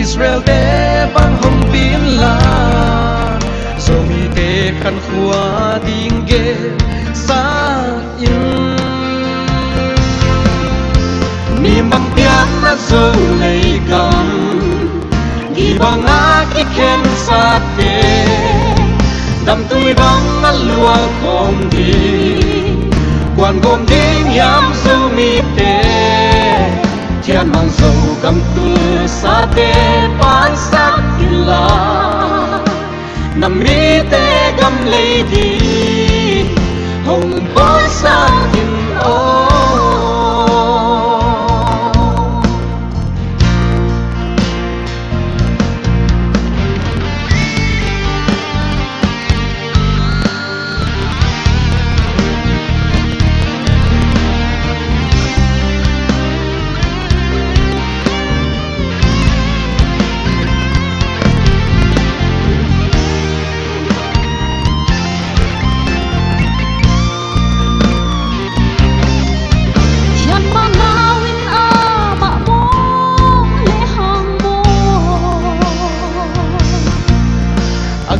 Israel te bang hong pin la zo mi te kan khua ding ge sa in mi mang pian na zo lei gam gi bang a ki ken sa te dam tui bang a lua kom di quan gom ding yam zo mi te thiên mang dầu gam tu sa te pan sắc la nam mi te gam lấy đi hồng bó sa tin ô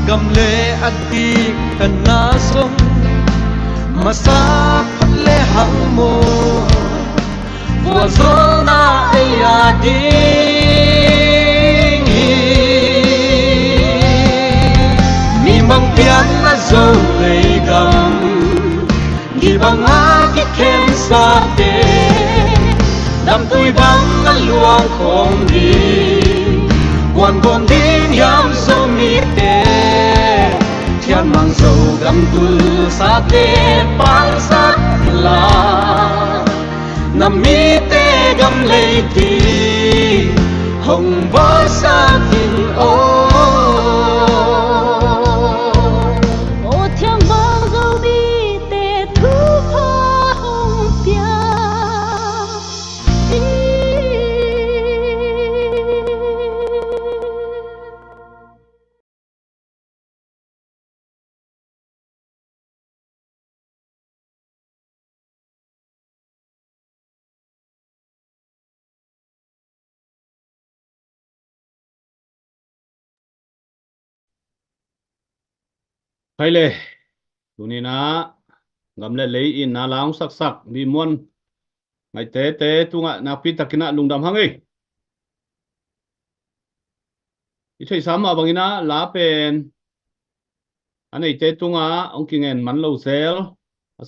gam le adi kana som masa phatle hang mo wa zona ayadi mi mang pian na zo le gam gi bang a ki ken sa te dam tui bang a luang khom di quan gom din yam zo mi te thiên mang dầu gam tu sa te pan sắc la nam mi te gam lấy ti hồng bó sa tin ô thiên mang dầu mi te thu pha hồng pia hay le tuni na ngam le lấy in na lang sak sak bi mon ngai te tunga na pi takina lungdam hang ei i thei sama bangina la pen anei te tunga ong kingen man lo zel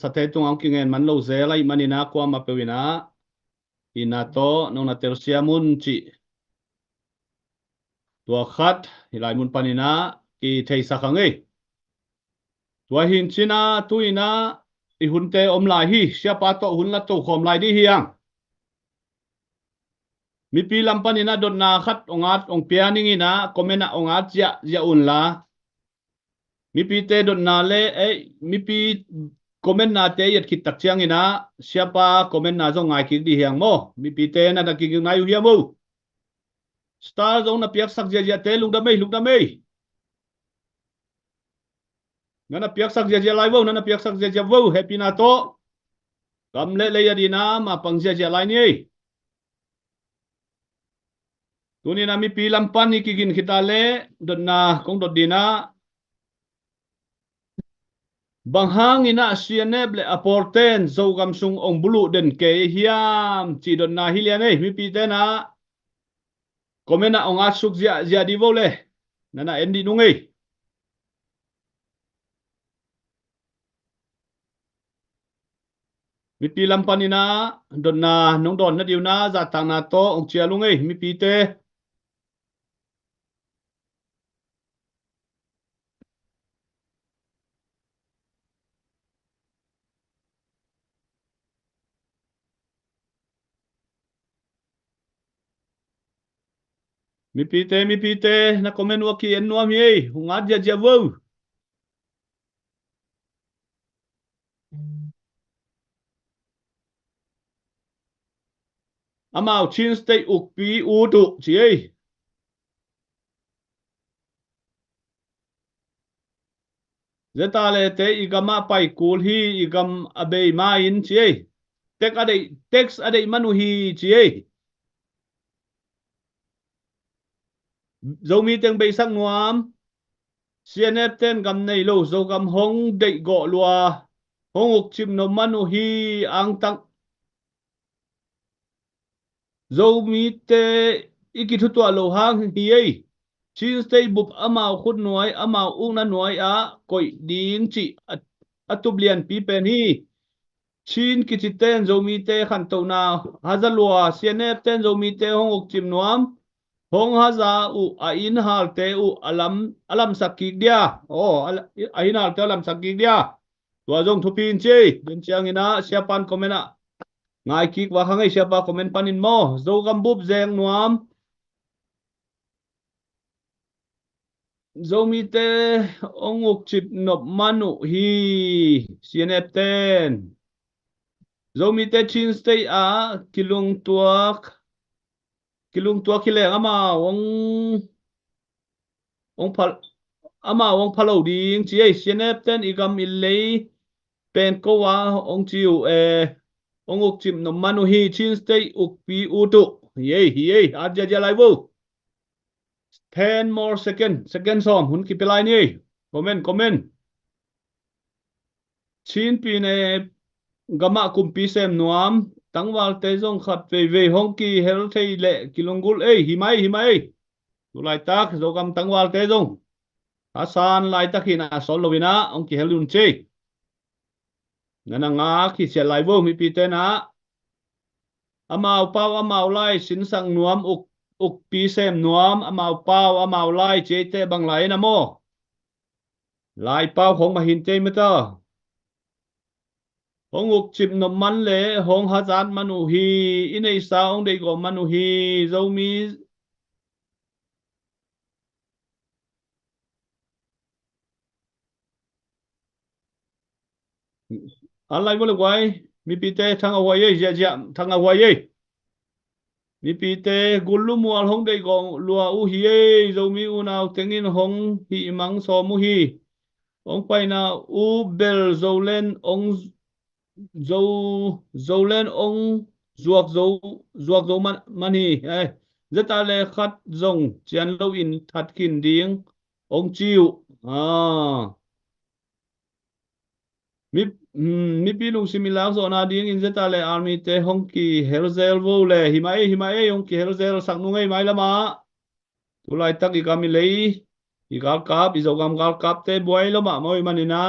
sa te tunga ong kingen man lo zel ai manina kwa ma pewina ina to nong na tel siamun chi tua khat hilai mun panina ki thei sakhangai tua hin china tuina i hunte om lai hi siapa to hun la to khom lai di hiang mi pi lampan ina dot na khat ongat ong pianing ina komena ongat ya un la mi pi te dot na le mi pi komen na te yet khit tak chiang ina siapa komen na zo ngai ki di hiang mo mi pi te na da ki ngai hu hiamu star zo na piak sak ya te lung da mei nana piak sak ya lai wo nana piak sak ya wo happy na to kam le ya di na ma pang ya lai ni tuni na mi pi lampan ni kigin kita le dot na kong dot dina bang hang ina sianep le aporten zo gam sung ong bulu den ke hiam chi dot na hilian mi pi te na komena ong asuk zia di vo le nana endi nungai mi pi lampan ina dot na nong don na diu na za tang na to ong chia lungai mi pi te mi pi te na komen wa ki en nuam hi hungat ya vo amao chin stay uk pi u tu chi ei zeta le te igama pai kul hi igam abei ma in chi ei tex adei manu hi chi ei zo mi teng bei sang nuam cnf ten gam nei lo zo gam hong dei go lua hong uk chim no manu hi ang tang zo mi te ikithu to lo hang hi ei chin stay bup amao khut nuai amao ung na nuai a koi ding chi atublian pi pen hi chin kichiten zo mi te khan to na hazalua cnf ten zo mi te hong uk chim nuam hong haza u a in hal te u alam sakik dia a in hal te alam sakik dia tua jong thupin chi den chiang ina siapan komena ngai kik wa hangai siapa komen panin mo zo gam bup zeng nuam zo mi te ong uk chip nop manu hi cnf ten zo mi te chin stay a kilung tuak kileng ama ong phal ama ong phalo ding chi ei cnf ten igam illei pen ko wa ong chiu ong uk chim no manu hi chin stay uk pi u tu yei adja lai vu 10 more second som hun ki pelai ni comment chin pi ne gama kumpi sem nuam tangwal te jong khat ve hong ki hel thei le kilongul himai tu lai tak zo gam tangwal te jong asan lai tak hina sol lovina ong ki helun che nana nga ki se lai vo mi pi te na amau pau amau lai sin sang nuam uk pi sem nuam amau pau amau lai che te bang lai na mo lai pau khong ma hin te meta hong uk chip no man le hong hazan manu hi inei sa ong dei go manu hi zo mi alai bo le wai mi pi te thang awai ye ja thang awai ye mi pi te gulu mual hong dei go lua u hi ye zo mi u nau tengin hong hi mang so mu hi ong pai na u bel zo len ong zo len ong zuak zo mani zeta le khat zong chian lo in that kin ding ong chiu mi pi lung similar zo na ding in zeta le army te hong ki helzel vo le himai hong ki helzel sang nu ngai mai lama tulai tak ikami lei igal kap izogam gal kap te boy lo ma moi manina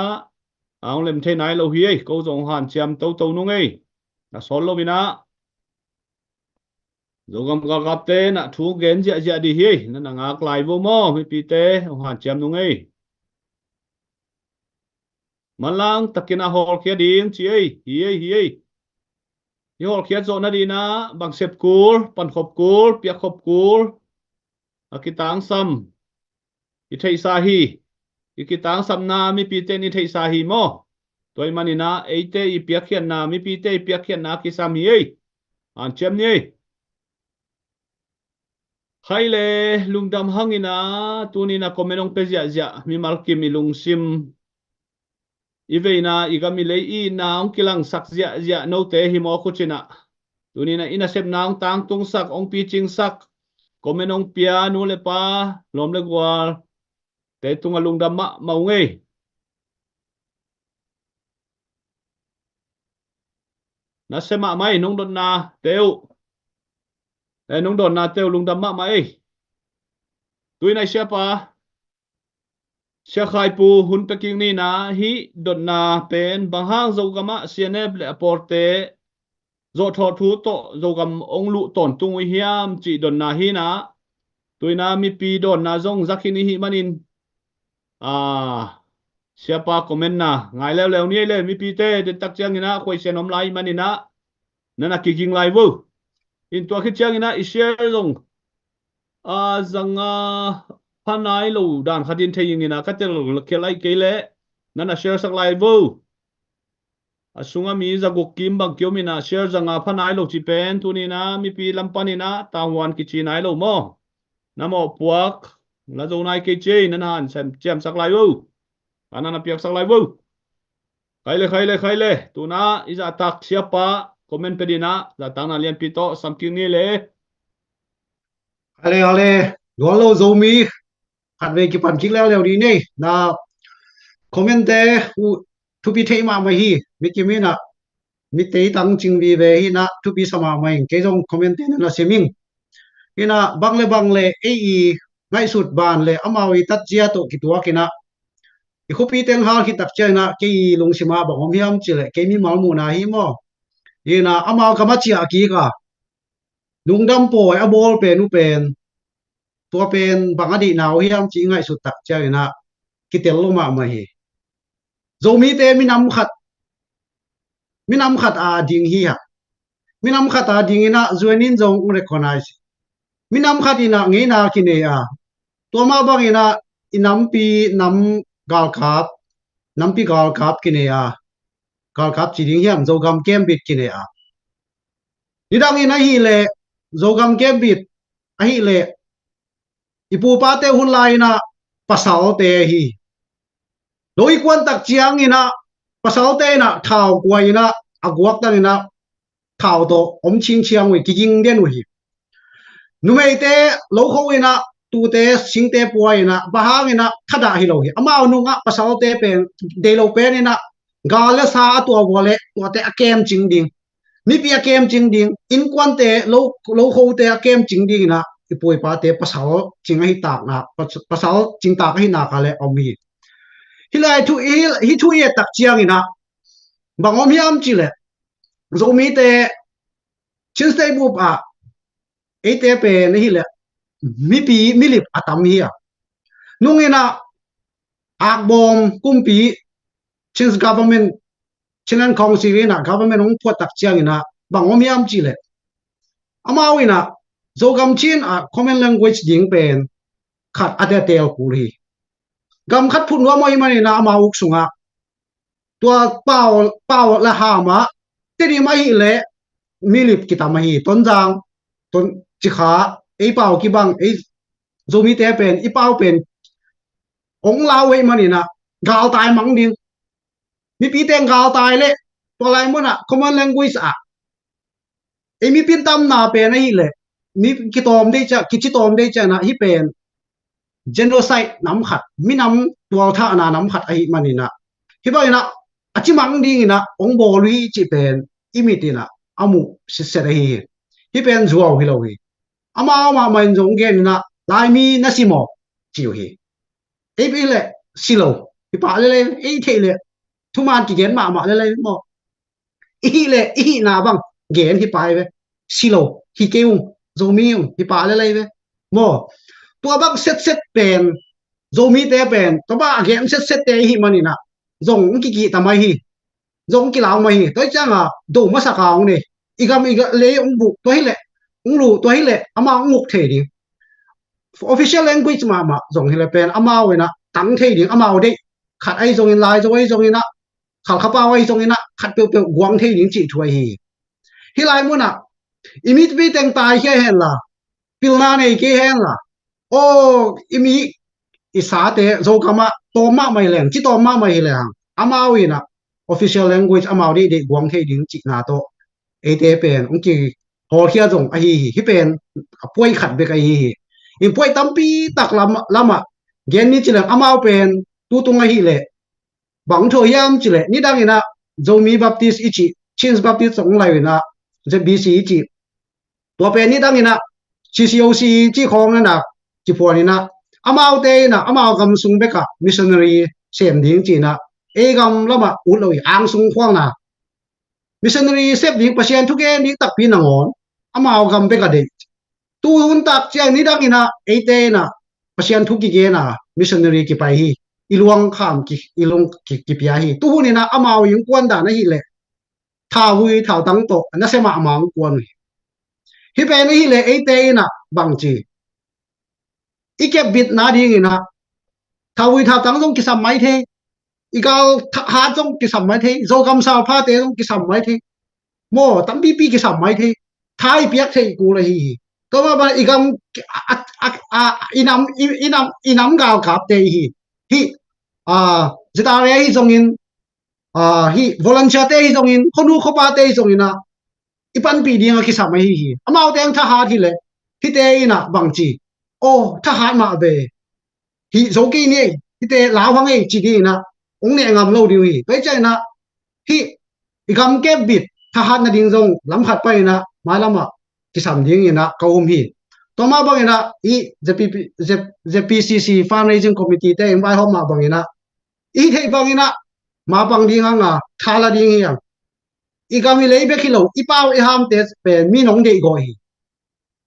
ang lem the nai lo hi ko jong han chiam to to nu ngei na sol lo bina zogam gal kap te na thu gen ja ja di hi na ngak lai vô mo mi pi te han chiam nu ngei malang takina hol kia ding chi ei hi hi hol kia zo na di na bang sep kul pan khop kul pia khop kul akitang sam i thei sa hi ikitang sam na mi pi te ni thei sa hi mo toy manina eite i pia khian na mi pi te i pia khian na ki sam hi ei an chem ni khai le lungdam hangina tunina komenong pe zia zia mi malki mi lungsim iveina igami le i naung kilang sak zia zia no te hi mo khuchina tunina ina sep naung tang tung sak ong pi ching sak komenong pia nu le pa lom le gwal te tunga lungdam ma maungei na sema mai nung don na teu nung don na teu lungdam ma mai tuina siapa sia khai pu hun peking ni na hi don na pen bang hang zo gama sianep le aporte zo tho thu to zo gam ong lu ton tung hiam chi don na hi na tuina mi pi don na zong zakini hi manin siapa komen na ngai leo leo ni le mi pi te de tak chang ina khoi sen om lai manina nana kiking lai vu in to khi chang ina i share zong zanga panai lo dan khadin thei ngina ka tel kelai kele nana share sak lai vu asunga mi zagok kim bang kyo mina share zanga panai lo chi pen tu ni na mi pi lampanina tawwan ki chi nai lo mo namo puak la zo nai ke che nana an sem chem sak lai vu anana piak sak lai vu khai le tu na iza tak siapa komen pedina za tana lian pito samking ni le ale dolo zomi khat ve ki pan kik leo di nei na comment te thu pi thei ma mai hi mi ki mi na mi te tang ching vi ve hi na thu pi sama mai ke jong comment te na seming ina bangle ei ngai sut ban le amawi tat chia to ki tua kina i khopi ten hal hi tak chena ke i lung sima ba hom hiam chile ke mi mal mu na hi mo ina amal kama chia ki ka lungdam po a bol pe nu pen tua pen bangadi naw hiam chi ngai sut tak chena ki tel lo ma ma hi zomi te mi nam khat a ding hi ha mi nam khat a ding ina zuanin zong recognize mi nam khat ina nge na ki ne a to ma bang ina inam pi nam gal khap nam pi gal khap ki ne a gal khap chi ding hiam zo gam kem bit ki ne a ni dang ina hi le zo gam kem bit a hi le ipu pa te hun lai na pasal te hi loi kwan tak chiang ina pasal te na thau kwa ina aguak ta ina thau to om ching chiang wi ki jing den wi nu mei te lo kho ina tu te sing te puai ina bahang ina thada hi lo hi ama nu nga pasal te pen de lo pen ina gala sa to wole to te akem ching ding mi pi akem ching ding in kwan te lo kho te akem ching ding na ipoi pa te pasal ching hi tak na pasal ching tak hi na ka le om hi hilai hi thu ye tak chiang ina bangom hiam chile zomi te chin stay bu pa ete pe ni hi le mi pi mi lip atam hi a nungina akbom kumpi chin government chinan council ina government ong po tak chiang ina bangom hiam chile amawina zogam chin a common language ding pen khat ate tel puri gam khat phun wa moi mani na amawuk sunga tua pau la ha ma te ri mai le milip kitama hi tonjang ton chikha ei pau ki bang ei zomi te pen i pau pen ong lao wei mani na gal tai mang ding mi pi teng gal tai le to lai mo na common language a ei mi pin tam na pe na hi le mi ki tom de cha ki chi tom de cha na hi pen genocide nam khat mi nam tual tha na nam khat a hi mani na hi ba ina achi mang ding ina ong bo lui chi pen imitina amu se se hi hi pen zuaw hi lo hi ama ma main jong gen na lai mi na si mo chiu hi e bi le silo hi pa le e the le thu man ki gen ma le mo i le i na bang gen hi pai ve silo hi keung zo mi hi pa le ve mo tua bang set pen zo mi te pen to ba gen set te hi mani na zong ki tamai hi zong ki lao mai toi chang à do ma sa kaung ne igam iga le ung bu to hi le ung lu to hi le ama nguk the di official language ma zong hi le pen ama we na tang the di ama de khat ai zong in lai zo ai zong in na khal khapa ai zong in na khat pe guang the di chi thuai hi lai mu na imit bi teng tai he hen la pil na nei ke hen la o imi isa te zo kama to ma mai leng chi to ma mai le hang ama wi na official language ama de guang the ding chi na to e te pen ong ki ho khia jong a hi pen poi khat be ka hi in poi tampi tak lama gen ni chi le ama pen tu tung a hi le bang tho yam chi le ni dang ina zomi baptist ichi chins baptist song lai na je bc ichi to pen ni dang ina ccoc chi khong na chi pho ni na amao te na amao gam sung be ka missionary sem ding chi na e gam lama u loi ang sung khwang na missionary sep ding pasien thu gen ding tak pi na ngon amao gam be ka de tu hun tak chiang ni dang ina e te na pasien thu ki ge na missionary ki pai hi iluang kham ki ilung ki pia hi tu ni na amao yung kwan da na hi le tha hui thao tang to na se ma mang kwan hi pe ni hi le e te na bang chi ike bit na ding ina tha hui thao tang jong ki sam mai the igal ha jong ki sam mai the zo gam sa pha te jong ki sam mai the mo tam pi ki sam mai the thai piak the ku la hi to ba igam inam gal kap te hi a zita re hi jong in hi volunteer te hi jong in khonu khopa te hi jong ina ipan pi ding ki sam mai hi amao teng tha ha thi le hi te ina bang chi o tha ha ma be hi zo ki ni hi te lao hang ei chi di na ong ne ngam lo di hi pe chai na hi igam ke bit tha ha na ding jong lam khat pai na ma lama ki sam ding ina kaum hi to ma bang ina i jpcc fundraising committee te invite hom ma bang ina i thei bang ina ma bang ding anga thala ding hi igami lei be khilo ipaw i ham te pen mi nong de go hi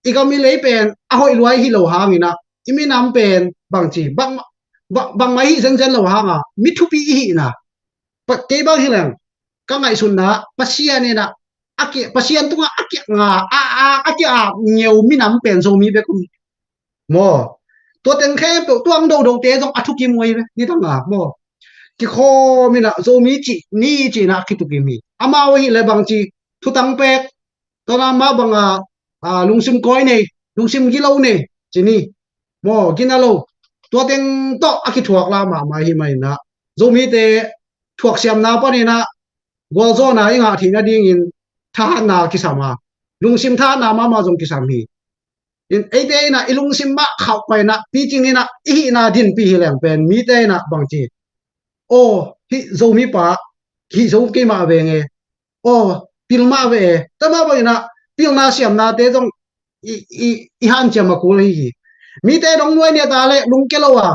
igami lei pen a hoi luai hi lo hangina imi nam pen bang chi bang mai zen lo hanga mi thu pi hi na pa ke bang hi lang ka ngai sun na pasian ni na aki pasian tunga aki nga aki a nhiều mi nam pen zo mi be ku mo to ten khe to tuang do te jong athu ki moi be ni tang nga mo ki kho mi na zo mi chi ni chi na ki tu ki mi ama hi le bang chi thu tang pek to na ma bang lungsim koi nei lungsim gi lo nei chi ni mo ginalo to teng to aki thuak la ma hi mai na zo mi te thuak siam na pa ni na gol zo na inga thi na ding in tha na ki sama lungsim tha na ma jong ki sam hi in e te na ilung sim ma khau pai na pi ching ni na i na din pi hi leng pen mi te na bang chi o hi zo mi pa hi zo ke ma ve nge o pil ma ve ta ma ba na pil na siam na te jong i han chama ko hi mi te dong noi ne ta le lung ke lo wa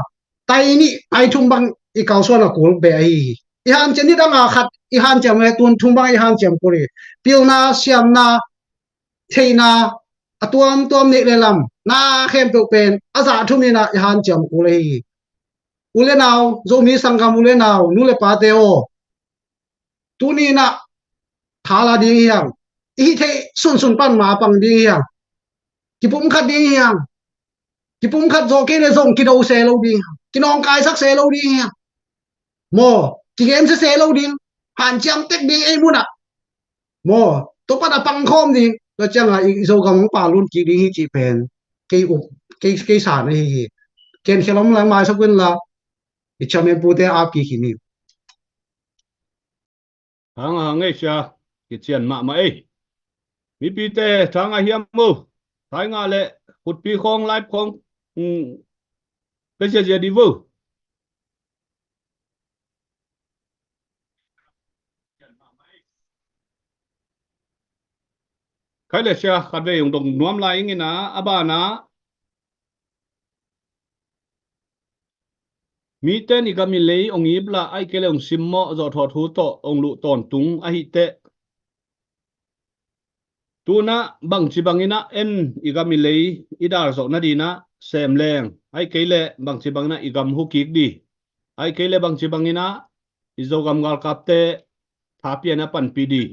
tai ni tai thum bang i kaw so na ko be hi i han chen ni da nga khat i han cham me tun thum bang i han cham ko ri pil na siam na theina tuam ne le lam na khem pe pen aza thum ni na i han cham ko le hi ule nào zo mi sangam ule nào nu le pa te o tu ni na thala ding hiang i the sun pan ma pang ding hiang ki pum khat ding hiang ki pum khat zo ke le zong ki do se lo ding ki nong kai sak se lo ding hiang mo ki game se lo ding han cham tek ding e muna mo to pa da pang khom ding lo chang a i zo gam pa lun ki ding hi chi pen ke u ke sa ne hi ken khelom lang mai sa kun la i chame pu te ap ki hi ni hang ngai cha ki chian ma ei mi pi te thang a hiam mu thai nga le kut pi khong live khong pe che di vu khai le cha khat ve yung dong nuam lai ngi na aba na mi ten igami lei ong ibla ai kele ong simmo zo thot hu to ong lu ton tung a hi te tuna bang chi bangina en igami lei idar zo na dina sem leng ai kele bang chi bangna igam hu kik di ai kele bang chi bangina izogam gal kapte thapia na pan pidi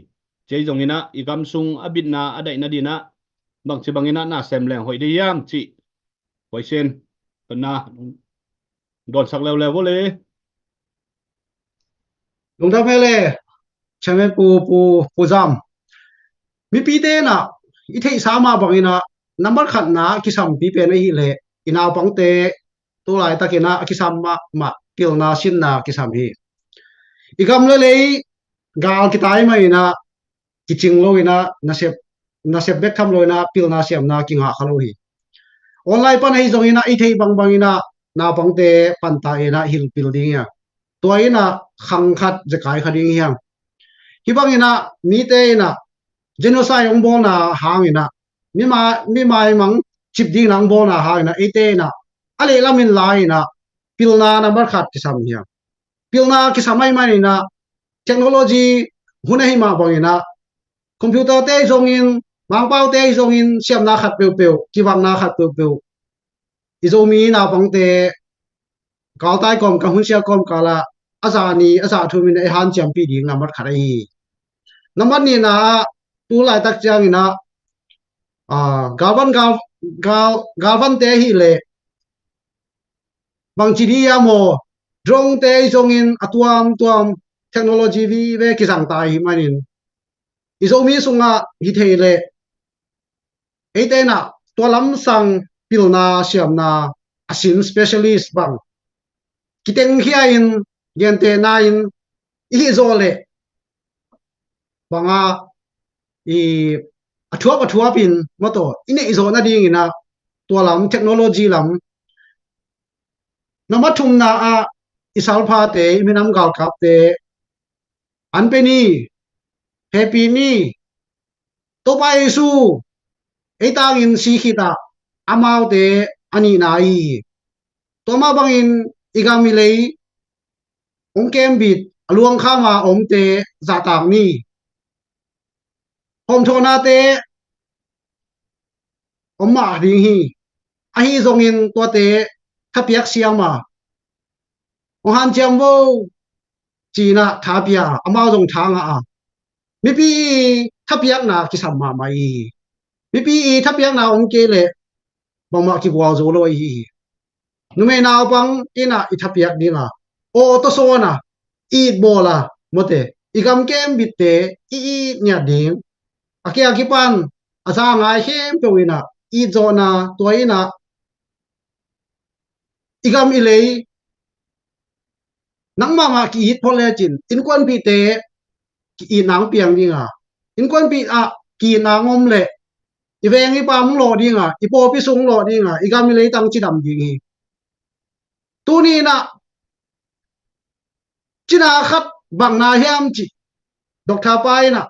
chei zongina igam sung abit na adai na dina bang chi bangina na sem leng hoi de yam chi hoi sen na don sak lew lew le lung ta mele chame pu jam mi pi te na I thei sama bangina number khat na kisam pi pe na hi le ina pang te tu lai takina kisam ma pil na sin na kisam hi igam le gal kitai mai na kiching lo ina na sep bek tham lo ina pil na siam na king ha khalo hi online pan hi zong ina I thei bang ina na pang te pan ta ina hil building ya to ina khang khat je kai khading hiang hi bang ina mi te ina genocide ong bo na hang ina mi mai mang chip ding nang bo na hang ina ite na ale lamin lai na pilna number khat kisam hiang pilna kisamai mai na technology huna hi ma bang ina computer te zong in mang pau te zong in siam na khat peu ki wang na khat peu izomi na bang te kal tai kom ka hun sia kom kala aza thu min e han cham pi ding number khat ai number ni na tu lai tak chang ina galvan galvan te hi le bang chi dia mo drone te zong in tuam technology vi ve ki sang tai manin izomi sunga hi thei le ate na to lam sang pilna siam na asin specialist bang kiteng hia in gente na in hi zole banga I athua pin moto ine izo na ding ina to lam technology lam namathum na a isal pha te minam gal kap te anpeni happy ni to pai su etang in si khita amau te ani nai to ma bangin igami lei ong kem bit aluang khama om te za tang ni hom thona te om ma ding hi a hi zong in to te thapiak siama ong han cham wo china thapia amao zong thang a mi pi thapiak na ki sam ma mai mi pi thapiak na ong ke le bang ma ki wa zo lo hi nu me na bang ina I thapiak dinga o to so na I bola mote igam kem bitte I nya ding akia ki pan asa ngai hem pe wina I zona to ina igam ilei nang ma ki hit phole chin in kwan bi te ki nang piang dinga in kwan bi a ki nang om le I veng I pam lo dinga I po pi sung lo dinga igam ilei tang chi dam ding hi tu ni na china khat bang na hiam chi doctor pai na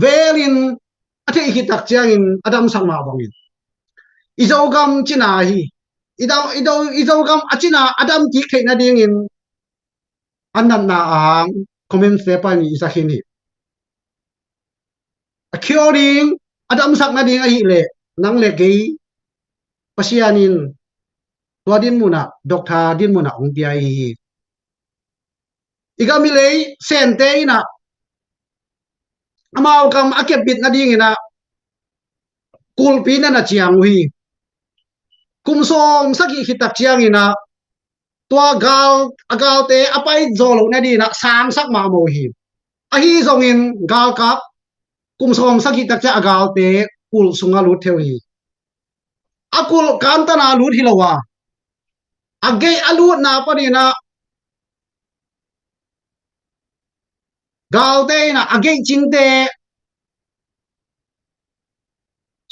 velin athe hi tak chiang in adam sang ma bangin izogam china hi izogam achina adam ki kheina ding in annan na ang comment se pa ni isa hin hi a curing adam sak na ding a hi le nang le gei pasianin twadin muna doctor din muna ong pi ai hi igami le sente ina amao kam akep bit na ding ina kulpi na chiang hi kumsom saki hitak chiang ina tua agal te apai zolo na di na sang sak ma mo hi a hi zong in gal kap kumsom saki tak cha agal te kul sunga lut theo hi akul kanta na lut hilowa age alu na pa ni na gal te na age ching te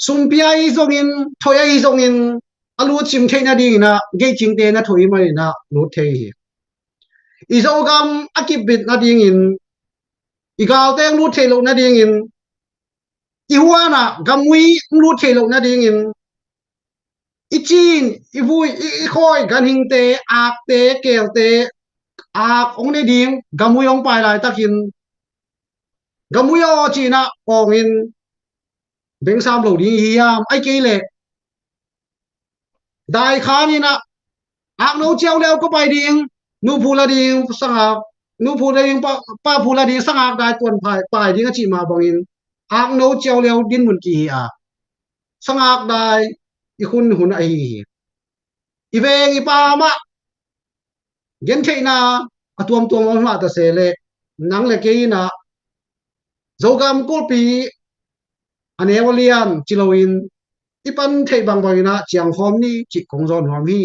sumpia I zong in thoya I zong in alu chim theina ding na ge ching te na thoi mai na lut thei hi izogam akibit na ding in igal te lut thei lo na ding in iwana gamui lut thei lo na ding in ichin ivui i khoi gan hing te ak te kel te ak ong ne ding gamui ong pai lai takin gamui o china ong in beng sam lo ding hiam ai ke le dai khan ina ak no chiao leo ko pai ding nu phula ding sangak nu phula ding pa phula ding sangak dai tuan pai pai ding chi ma bangin ak no chiao leo din mun ki a sangak dai i hun hun ai i veng i pa ma gen theina atuam tuam ma ta se le nang le ke na zogam ko pi anewalian chiloin ipan thei bang bang na chiang khom ni chi kong zon hom hi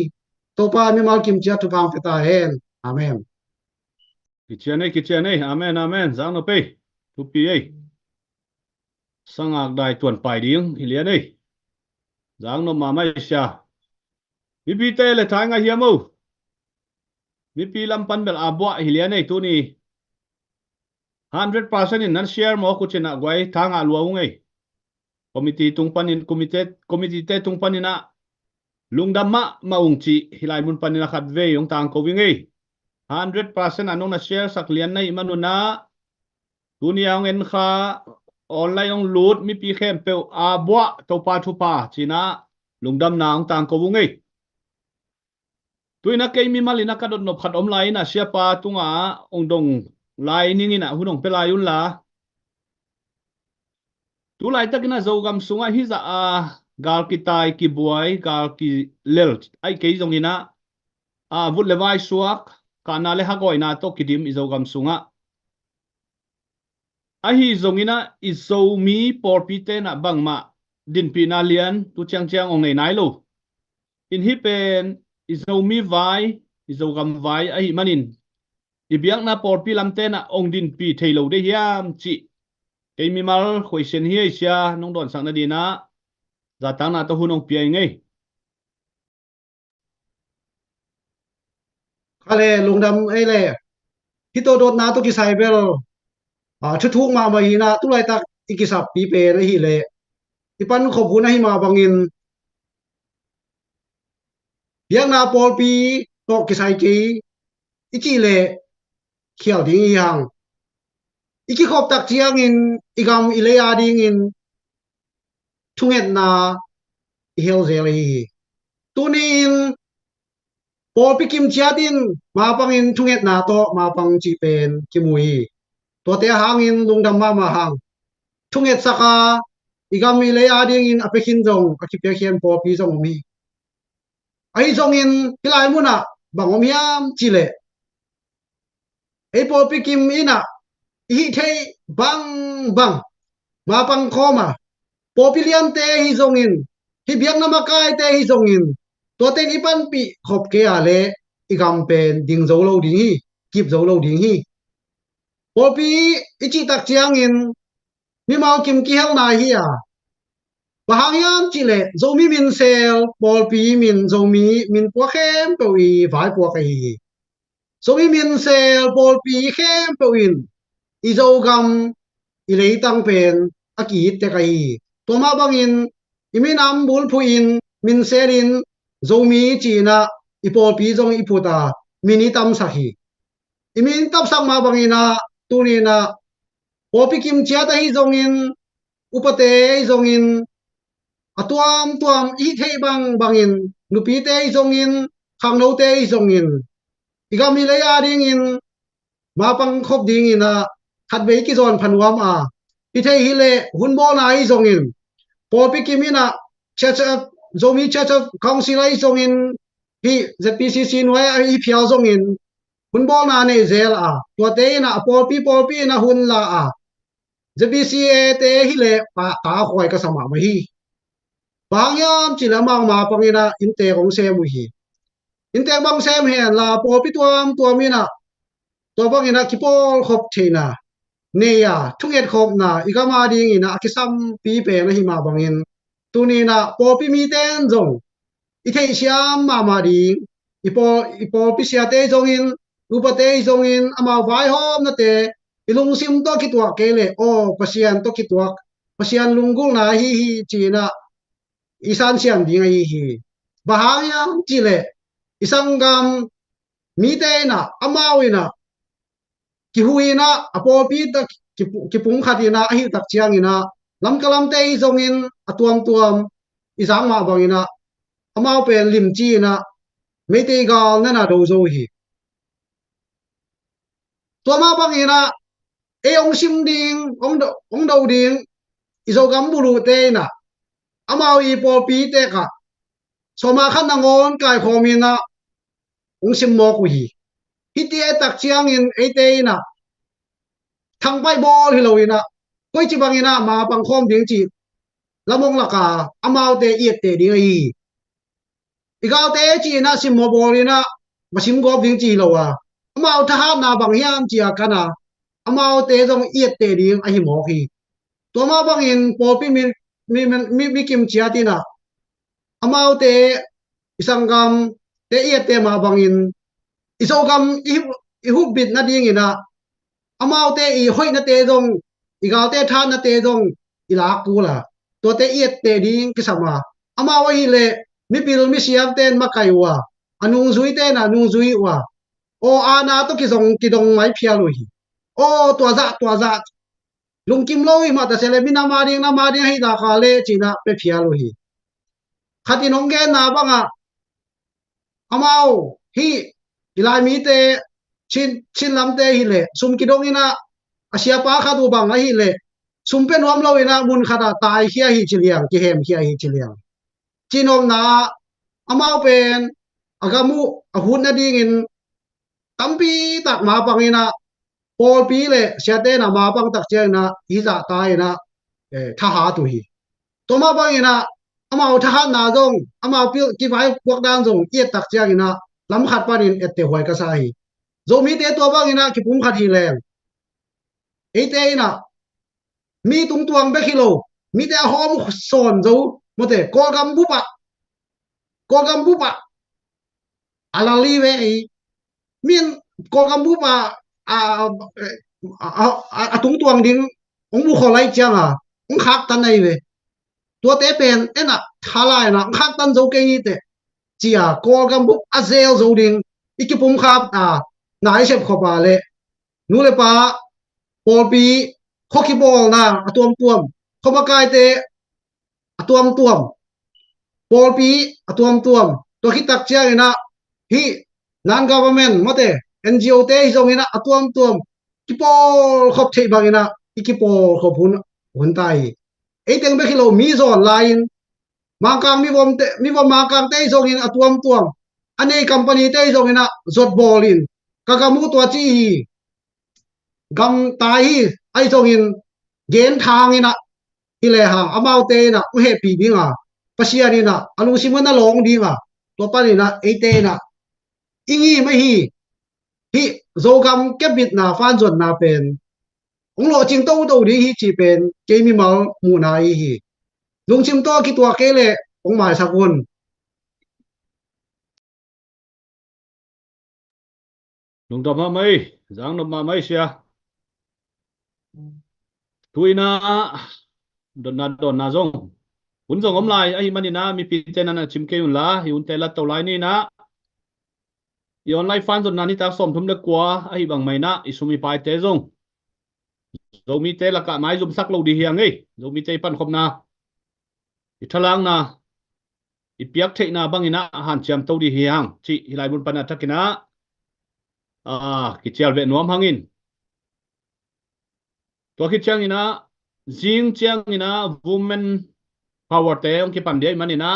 to pa mi mal kim chia tu bang peta hen amen Kichiane, amen, amen, giang nó pe, tu pi ấy, sang ngạc đại tuần bài điếng, thì liền ấy, giang nó mà mai xa, mi pi tê là thái ngay hiếm đâu, mi pi làm pan bel abua, thì liền ấy tu ni, 100% in nan share mo ko chena guai thang a luang ấy, committee tung panin committee tung panina, lungdam ma ung chi, hilai mun panina khat ve yong tang ko wingi, 100% anong na share sak lian na imanuna, dunia ngen kha online ong loot mi pi khem pe a bua to pa thu pa china lungdam na ong tang ko bungi tuina ke mi malina ka dot no phat om lai na sia pa tunga ong dong lai ning ina hunong pe lai un la tu lai takina zogam sunga hi za a gal ki tai ki buai gal ki lel ai ke zong ina a vut lewai suak kana le hagoi na to kidim i zogam sunga ahi zongina iso mi porpite na bangma din pinalian tu chang chang ong nei nai lo in hi pen iso mi vai iso gam vai ahi manin ibiak na porpi lamte na ong din pi thailo de hiam chi ke mi mal khoi sen hi sia nong don sang na dina za tang na to hunong pi ngai khale lungdam ai le hito dot na to ki sai bel a thu thuk ma ma hi na tu lai tak ikisap pi pe na hi le ipan khop hu na hi ma bangin yang na pol pi to ki sai ki ichi le khial ding yang iki khop tak chiang in igam ile ya ding in thunget na hel zel hi tunin pol pi kim chia din ma pang in thunget na to ma pang chi pen ki mui to te hang in lungdam ma hang thunget saka igam ile ya ding in apekhin jong ka ki pe khian pol pi jong mi ai jong in kilai muna bangom hiam chile ei pol pi kim ina hi thei bang bang ma pang khoma popilian te hi zongin hi biang na makai te hi zongin to ten ipan pi khop ke ale igam pen ding zo lo ding hi kip zo lo ding hi popi ichi tak chiang in mi mau kim ki hel na hi à bahang chile zomi min sel popi min zomi min po khem pe wi vai po kai hi zomi min sel popi khem pe win i zo gam i lei tang pen aki te kai to ma bangin imin am bul phu in min serin zomi china ipol pi jong iputa mini tam sahi imin tap sak ma bangina tunina popi kim chia ta hi zongin upate zongin atuam tuam i thei bang bangin nupi te zongin khang no te zongin igami le ya ding in ma pang khop ding ina khat be ki zon phanuam a i thei hi le hun bo na i zongin popi kimina chacha zomi chacha council ai zongin hi zpcc noi ai phial zongin hun bo na ne zel a to te na popi na hun la a zpca te hi le pa ta khoi ka sama ma hi bangyam chila mang ma pangina inte kong se mu hi inte bang sem he la popi tuamina to bangina kipol khop thina neya thunget khop na igama ding ina akisam pi pe na hi ma bangin tunina popi mi ten jong i thei siam ma ding ipo pi sia te jong in upate jong in ama vai hom na te ilung sim to kitwa kele o pasian to kitwa pasian lungul na hi china isan siam ding ai hi bahaya chile isangam mite na amawina ki huina apopi ta ki pum khatina hi tak chiangina lam kalam te zongin atuam tuam isang ma bangina amau pen lim chi na mete gal na do zo hi to ma bangina e ong sim ding ong do ding izo gam bulu te na amau I po pi te ka so ma khan ngon kai khomina ong sim mo ku hi hiti e tak chiang in e te na thang pai bol hi loina koi chi bangina ma pang khom ding chi lamong laka amau te iet te ding ai igaw te chi na sim mo bolina masim go ding chi lowa amau tha ha na bang hiam chi akana amau te jong iet te ding a hi mo hi to ma bang in po pi mi kim chia ti na amau te isangam te iet te ma bang in isogam I hu bit na ding ina amau te I hoi na te jong igaw te tha na te jong ila ku la to te iet te ding kisama amau hi le mi pil mi siam ten ma kai wa anung zui te na nung zui wa o ana to ki dong mai phia lo hi o to za lung kim lo hi ma ta sele mi na ma ding hi da kha le china pe phia lo hi khati nong ge na ba nga amau hi ilai mi te chin lam te hi le sum ki dong ina asia pa kha du bang hi le sum pe nuam lo ina mun khada tai hia hi chiliang ki hem hia hi chiliang chinom na amau pen agamu ahun na ding in tampi tak ma pangina pol pi le siate na ma pang tak che na iza tai na tha ha tu hi to ma pangina amau tha ha na jong amau pi ki vai pok dan jong ye tak che ina lam khat panin ette hoi ka sa hi zo mi te to bangina ki pum khat hi leng e te ina mi tung tuang be khilo mi te hom son zo mo te ko gam bu pa alali we min ko gam bu pa a tung tuang ding ong bu kholai chang a ong khak tan nei we to te pen ena thalai na khak tan zo ke ni te chia ko gam bu a zel zo ding ikipum khap a nai sep khopa le nu le pa pol pi khoki bol na atuam tuam khoma kai te atuam tuam pol pi atuam tuam to hi tak chia ina hi non government mote NGO te hi zong ina atuam tuam kipol khop thei bangina ikipol khop hun tai e teng be khilo mi zon line makang mi bom makang te zong in atuam tuam ane company te zong ina zot bolin kakamu to chi hi gam tai hi ai zong in gen thang ina ile hang amau te na u he pi dinga pasiani na alu simana long dinga to pani na e te na ingi mai hi zogam kebit na fan zon na pen ong lo ching to ri hi chi pen ke mi mal mu na hi lung chim to ki tua ke le ong mai sakun lung to ma mai jang no ma mai sia tuina don na zong hun zong om lai ai mani na mi pi te na chim ke un la hi un te la to lai ni na i online fan zon na ni ta som thum le kwa ai bang mai na isumi pai te zong zo mi te la ka mai zum sak lo di hiang ei zo mi te pan khom na i thalang na i piak the na bangina han cham to di hiang chi hilai mun pan atakina ki chial ve nuam hangin to ki chang ina jing chang ina women power te ong ki pan de manina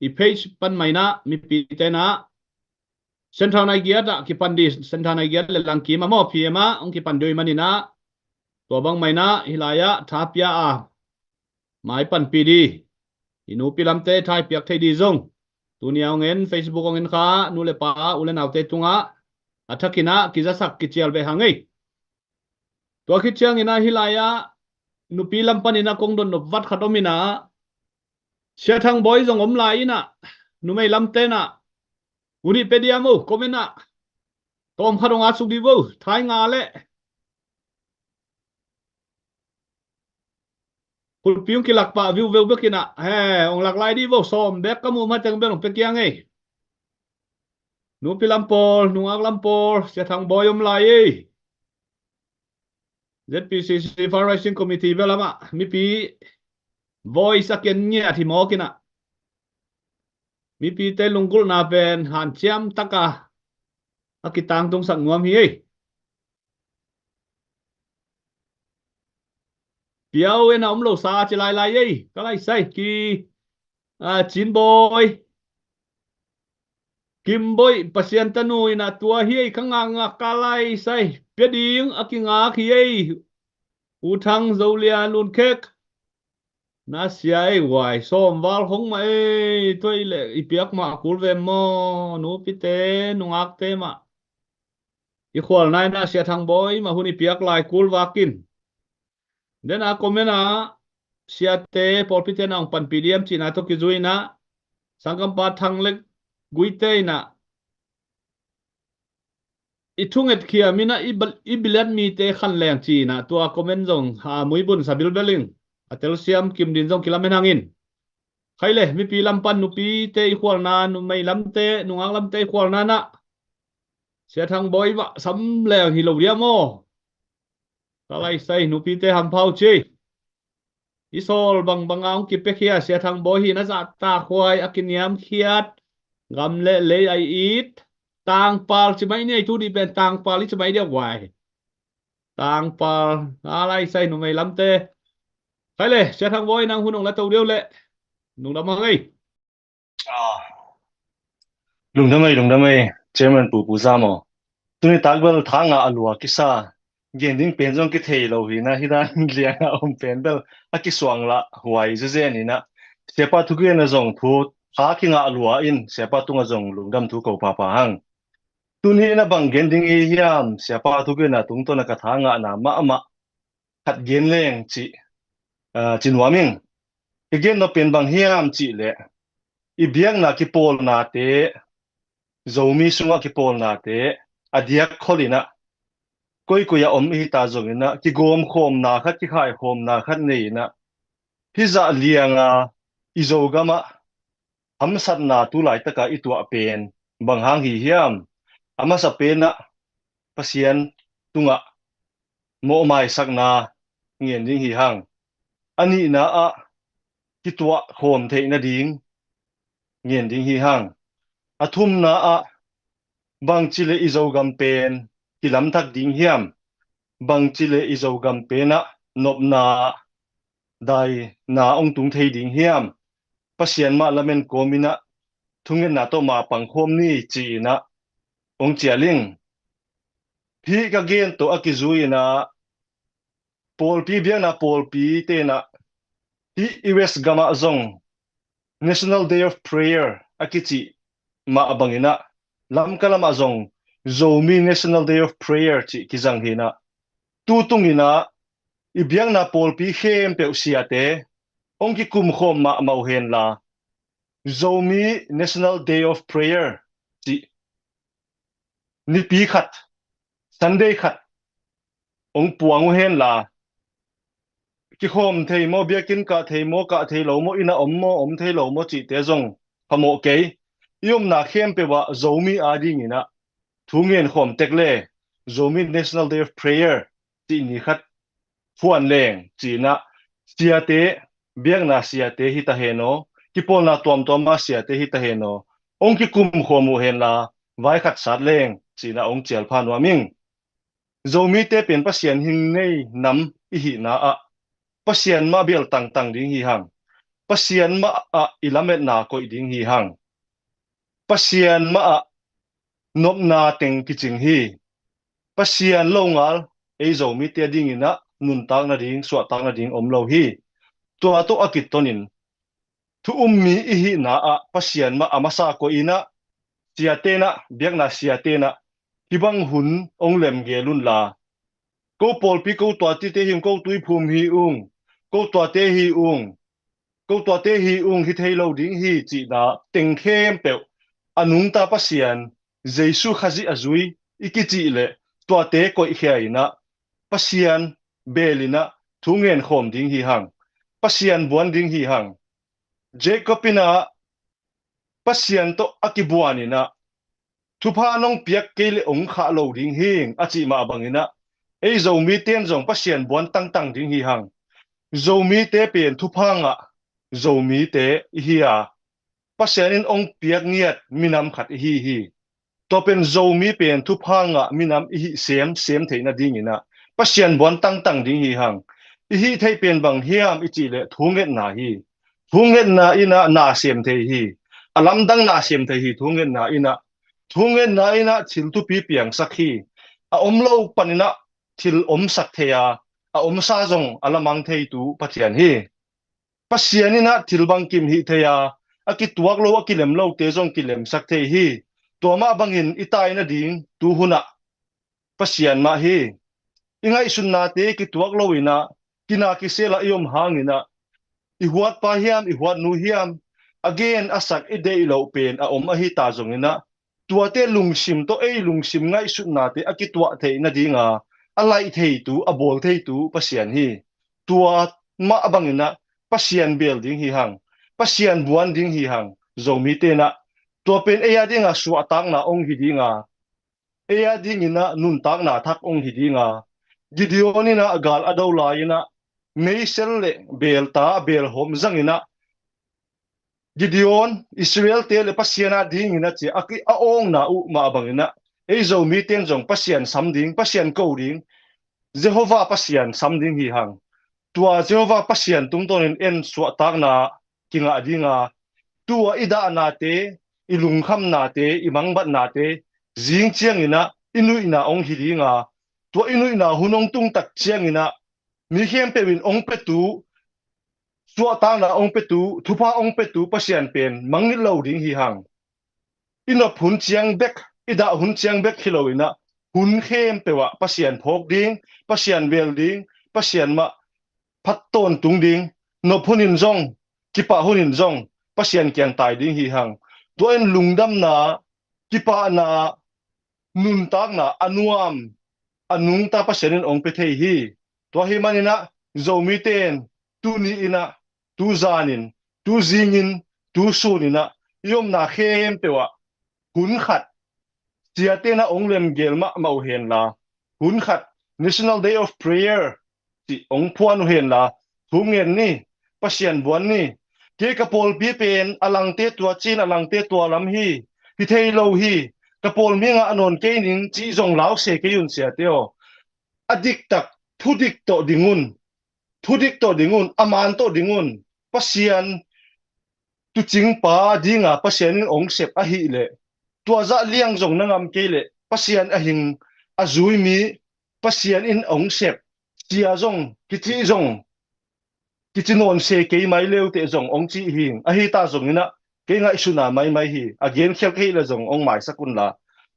i page pan mai na mi pi te na central nigeria da ki pan di central nigeria le lang ki ma mo phi ma ong ki pan de manina to bang mai na hilaya thapia a mai pan pi di inu pilam te thai piak thei di zong tunia ngen facebook ngen kha nu le pa ulen autte tunga athakina kijasak kichial be hangai to khi chang ina hilaya nu pilam panina kongdon no wat khadomina sia thang boy zong om lai na nu mai lam te na uni pediamo komena tom khadong asuk di wo thai nga le pul piung ki lak pa view view bekina he ong lak lai di vo som bek kamu ma teng belong pekiang ei nu pilampol nu ak lampol se thang boyom lai ei ZPCC Fundraising Committee belama mi pi voice aken nya thi mo kina mi pi te lungkul na pen han chiam taka akitang tung sang ngom hi ei piao en om lo sa chi lai lai ei ka lai sai ki chin boy kim boy pasien tanu ina tua hi ei khanga nga ka lai sai pe ding akinga khi ei u thang zolia lun kek na sia ei wai som wal hong ma ei toi le ipiak ma kul ve mo nu pi te nu ak te ma i khol nai na sia thang boy ma huni piak lai kul wakin den a komena sia te pol pi te nang pan pdm china to ki zuina sangam pa thang lek gui te na i thunget khia mina i bilat mi te khan leng china tua comment jong ha muibun sabil beling atel siam kim din jong kilamen hangin khaile mi pi lam pan nu pi te i khwal na nu mai lam te nu ngang lam te khwal na na sia thang boy ma sam leng hi lo dia mo ka lai sai nu pi te ham phau chi isol bang bangaung ki pe khia sia thang boy hi na za ta khwai akiniam khiat gam le ai it tang pal chi mai nei tu di ben tang pal chi mai dia wai tang pal ka lai sai nu mai lam te khaile sia thang boy nang hunong la tau deu le nung da mangai lung da mai chairman pu za mo tuni tagbal thanga alua kisa gending penjong ki thei lo hi na hidan lianga om pen bel aki swang la huai je ni na sepa thu ge na jong thu kha kinga alua in sepa tunga jong lungdam thu ko pa hang tuni na bang gending e hiam sepa thu ge na tung to na ka thanga na ma khat gen leng chi chinwaming again no pen bang hiam chi le i biang na ki pol na te zomi sunga ki pol na te adiak kholina koi koya om hi ta zongina ki gom khom na khat ki khai khom na khat nei na hiza lianga izogama hamsat na tu lai taka itwa pen bang hang hi hiam ama sa pena pasien tunga mo mai sakna ngien ding hi hang ani na a kitwa khom thei na ding ngien ding hi hang athum na a bang chile izogam pen kilam thak ding hiam bang chile izogam pena nopna dai na ong tung thei ding hiam pasien ma lamen komina thungen na to ma pangkhom ni chi na ong chialing phi ka gen to akizuina pol pi biang na pol pi te na hi iwes gama zong National Day of Prayer akichi ma abangina lam kalam azong zomi National Day of Prayer chi kizang hina tu tungina ibiang na pol pi khem pe usiate ong ki kum khom ma mau hen la zomi National Day of Prayer chi ni pi khat Sunday khat ong puang hen la ki khom thei mo biakin ka thei mo ka thei lo mo ina om thei lo mo chi te zong phamo ke yum na khem pe wa zomi ading ina thungen khom tekle zomi National Day of Prayer chi ni khat fuan leng chi na siate biang na siate hi ta heno ki pol na tom ma siate hi ta heno ong ki kum khomu hen la vai khat sat leng chi na ong chel phan wa ming zomi te pen pasien hing nei nam i hi na a pasien ma bial tang ding hi hang pasien ma a ilamet na ko ding hi hang pasien ma a nop na teng ki ching hi pasien longal ei zomi te ding ina nun tak na ding swa tak na ding om lo hi to ato akit tonin thu ummi i hi na a pasien ma amasa ko ina siatena biak na siatena hibang hun ong lem gelun la ko pol pi ko to ti te him ko tui phum hi ko to te hi hi thei lo ding hi chi na teng khem pe anung ta pasian jesu khazi azui ikichi le to te ko i khia ina pasian belina thungen khom ding hi hang pasian buan ding hi hang Jacobina pasian to akibuanina thupa nong piak kele ong kha lo ding hing achi ma bangina ei zo mi ten jong pasian buan tang ding hi hang zo mi te pen thupa nga zo mi te hiya pasianin ong piak niat minam khat hi to pen zo mi pen thupa nga minam hi sem theina dingina pasian buan tang ding hi hang hi thei pen bang hiam ichi le thunget na ina na sem thei hi alam dang na sem thei hi thunget na ina thil tu pi piang sakhi a omlo panina thil om sak theya a om sa jong alamang thei tu pathian hi pasianina thil bang kim hi theya aki tuak lo akilem lo te jong kilem sak thei hi to ma bangin itai na ding tu huna pasian ma hi ingai sunna te ki tuak lo ina kina ki sela iom hangina ihuat pa hiam ihuat nu hiam again asak idei lo pen a om a hi ta jongina tuate lungsim to ei lungsim ngai sunna te akitwa thei na dinga alai thei tu abol thei tu pasian hi tua ma abangina pasian building hi hang pasian buan ding hi hang zomi te na to pen eya dinga suwa tak na ong hi dinga eya dingina nun tak na thak ong hi dinga gideonina agal adola ina meisel le bel hom zangina Gideon Israel te le pasiana ding ina che aki aong na u ma bangina eizo mi ten jong pasian samding pasian coding Jehovah pasian samding hi hang tua Jehovah pasian tungtonin en suwa tak na kinga dinga tua ida na te ilung kham na te imang bat na te jing chiang ina inu ina ong hi dinga tua inu ina hunong tung tak chiang ina mi hem pe win ong pe tu suwa ta na ong pe tu thupa ong pe tu pasian pen mangni lo ding hi hang ina phun chiang bek ida hun chiang bek khiloina hun khem pewa pasian phok ding pasian bel ding pasian ma phatton tung ding no phunin jong kipa hunin jong pasian kyang tai ding hi hang to en lungdam na kipa na nun tak na anuam anung ta pasianin ong pe thei hi to hi manina zomi ten tu ni ina tu zanin tu zingin tu sunina yom na khem pewa hun khat tiatena onglem gelma mau hen la hun khat National Day of Prayer ti ong phuan hen la thungen ni pasian buan ni ke kapol pi pen alang te tua chin alang te tua lam hi hi thei lo hi kapol minga anon ke ning chi jong lao se ke yun sia teo adik tak thudik to dingun aman to dingun pasian tu ching pa dinga pasian in ong sep a hi le tua za liang jong nangam ke le pasian a hing azui mi pasian in ong sep tia jong kichi jong kichinon se ke mai leu te jong ong chi hing a hi ta jong ina ke ngai suna mai hi again khel ke la jong ong mai sakun la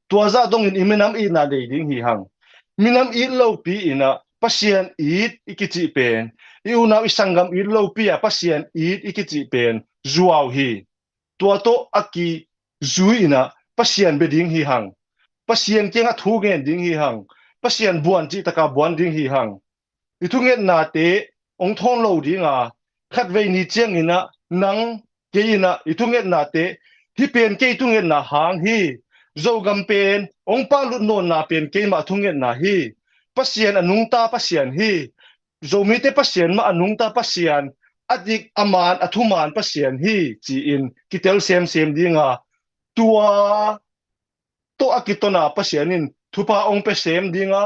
tua za dong in imenam i na de ding hi hang minam i lo pi ina pasian it ikichi pen iuna isangam i lo pi a pasian it ikichi pen zuaw hi tua to aki zuina pasian beding hi hang pasian kenga thugen ding hi hang pasian buan chi taka buan ding hi hang ithunget na te ong thon lo dinga khat ve ni chiang ina nang ke ina ithunget na te hi pen ke tunget na hang hi zo gam pen ong pa lut non na pen ke ma thunget na hi pasian anung ta pasian hi zo mi te pasian ma anung ta pasian adik aman athuman pasian hi chi in kitel sem dinga tua to akitona pasianin thupa ong pe sem dinga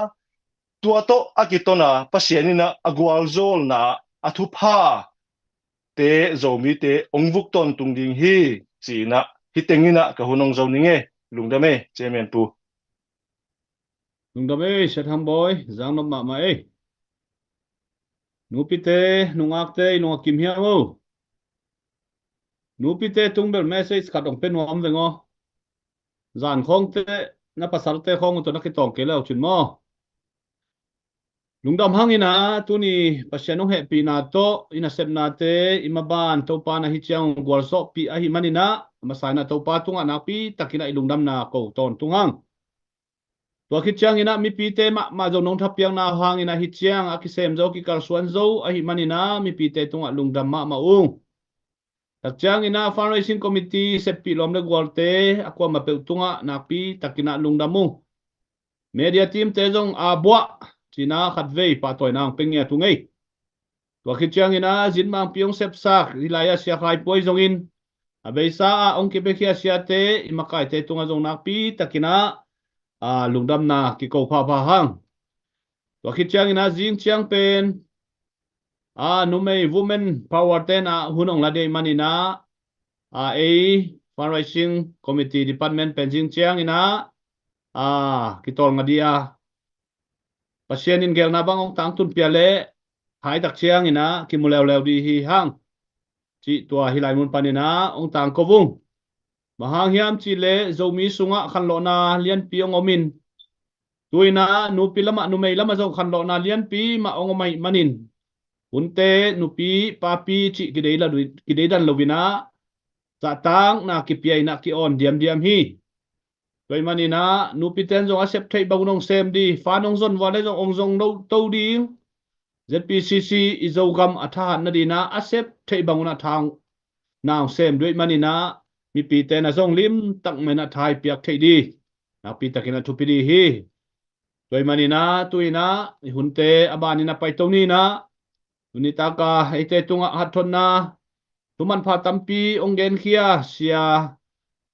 tua to akitona pasianina agwal zol na athupa te zomi te ongvuk ton tungding hi china hitengina ka hunong zoninge lungdame chemen pu lungdame set ham boy jang nom ma mai nupite nungakte inuakim hiamo nupite tungbel message kadong penuam vengo zan khong te na pasal te khong to na kitong ke lao chun mo lungdam hangina tuni pasianong happy na to ina sep na te imaban to pa na hi chiang gwalso pi a hi manina masana to pa tunga na pi takina ilungdam na ko ton tungang tua khit chiang ina mi pi te ma zo nong thap piang na hang ina hi chiang a ki sem zo ki kal suan zo a hi manina mi pi te tunga lungdam ma ung tak chiang ina fundraising committee set pi lom le golte akwa ma pe tunga na pi takina lungdamu media team te zong a bua china khat vei pa toy nang pengya tungai tua khit chiang ina zin mang piong sep sak dilaya sia khai poi zong in abeisa a ong ki pe khia sia te imakai te tunga zong nak pi takina lungdam na ki ko pha hang tua khit chiang ina jing chiang pen numei women power ten hunong la de manina a fundraising committee department pen jing chiang ina kitol ngadia pasien in gel na bang ong tang tun piale hai tak chiang ina ki mulew lew di hi hang chi tua hilai mun panina ong tang kovung mahang hiam chi le zomi sunga khan lo na lian pi ong omin tuina nu pi lama nu mei lama zo khan lo na lian pi ma ong mai manin unte nu pi pa pi chi ki dei dan lovina sa tang na ki pi na ki on diam hi toy manina nu pi ten zo accept thei bagunong sem di fanong zon wale zo ong zong no to di ZPCC izogam atha na dina accept thei banguna thang now sem doi manina mi pi te na zong lim tak mena thai piak thei di na pi takina thu pi di hi toy manina tuina hunte abani na pai toni na unita ka ite tunga hathon na tuman pha tampi ongen khia sia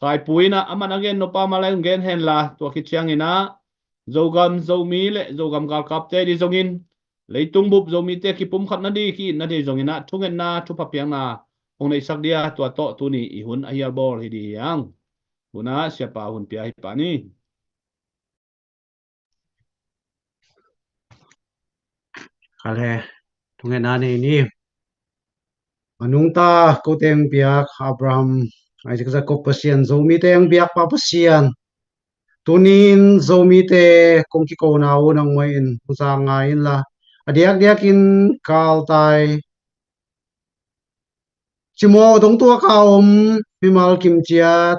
kai puina aman again no pa malai ongen hen la to ki chiang ina zogam zomi le zogam gal kap te di zongin leitung bup zomi te ki pum khat na di ki na di zongina thungen na thu pa piang na ong nei sak dia to to tu ni I hun ayal bol hi di yang una siapa hun pia hi pa ni kale tungen ani ni anung ta ko teng piak Abraham Isaac Jacob pasian zomi teng piak pa pasian tunin zomi te kong ki ko na unang mai in usanga in la adiak in kal tai chimo dong tua ka pimal kim chiat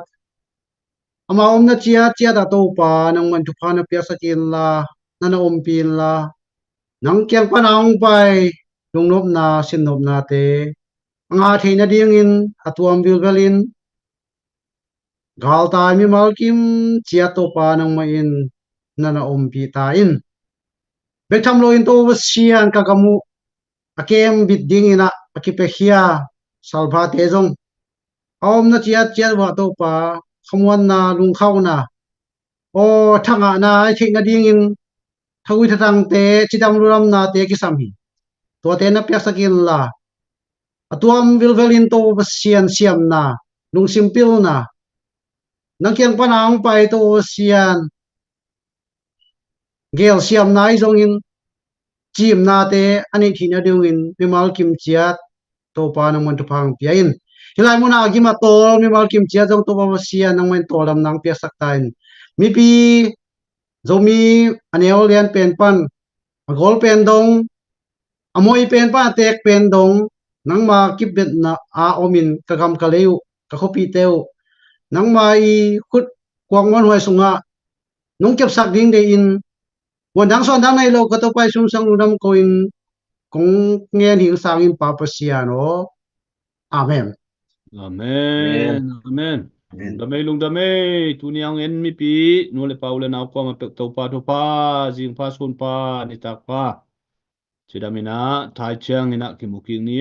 ama na chiat to pa nang man tu pa na pia sa kin la nana pin la nang kyang pa naong pai nung nop na sin nop na te anga theina ding in atuam bilgalin gal tai mi mal kim chiat to pa nang ma in nana pi ta in bektham lo in to sian ka kamu akem bit ding ina akipe hia salva te jong na chiat wa to pa khamwan na lung khau na o thanga na theina ding in thawi thang te chidam luram na te ki sam hi to te na pyak sakin la atuam vilvelin to siam na lung simpil na nangkyang panang pai to sian gel siam na izong in chim na te ani thina deung in bimal kim chiat to pa nang man tu phang pia in hilai mona agima tol bimal kim chiat jong to pa sian nang man tolam nang pia sak tain mi pi zomi aneo lian pen pan gol pen dong amoi pen pa tek pen dong nang ma kibet na omin kagam kaleu ka khopi teu nang ma I khut kwang mon hoi sunga nong kep sak ding de in wan dang son dang nai lo ka to pai sum sang dam ko in kong nge hing sang in pa pasiano amen amen lung damai tu niang en mi pi nu le paule na ko ma pe to pa jing pa sun pa ni tak pa chidamina thai chiang ina ki muking ni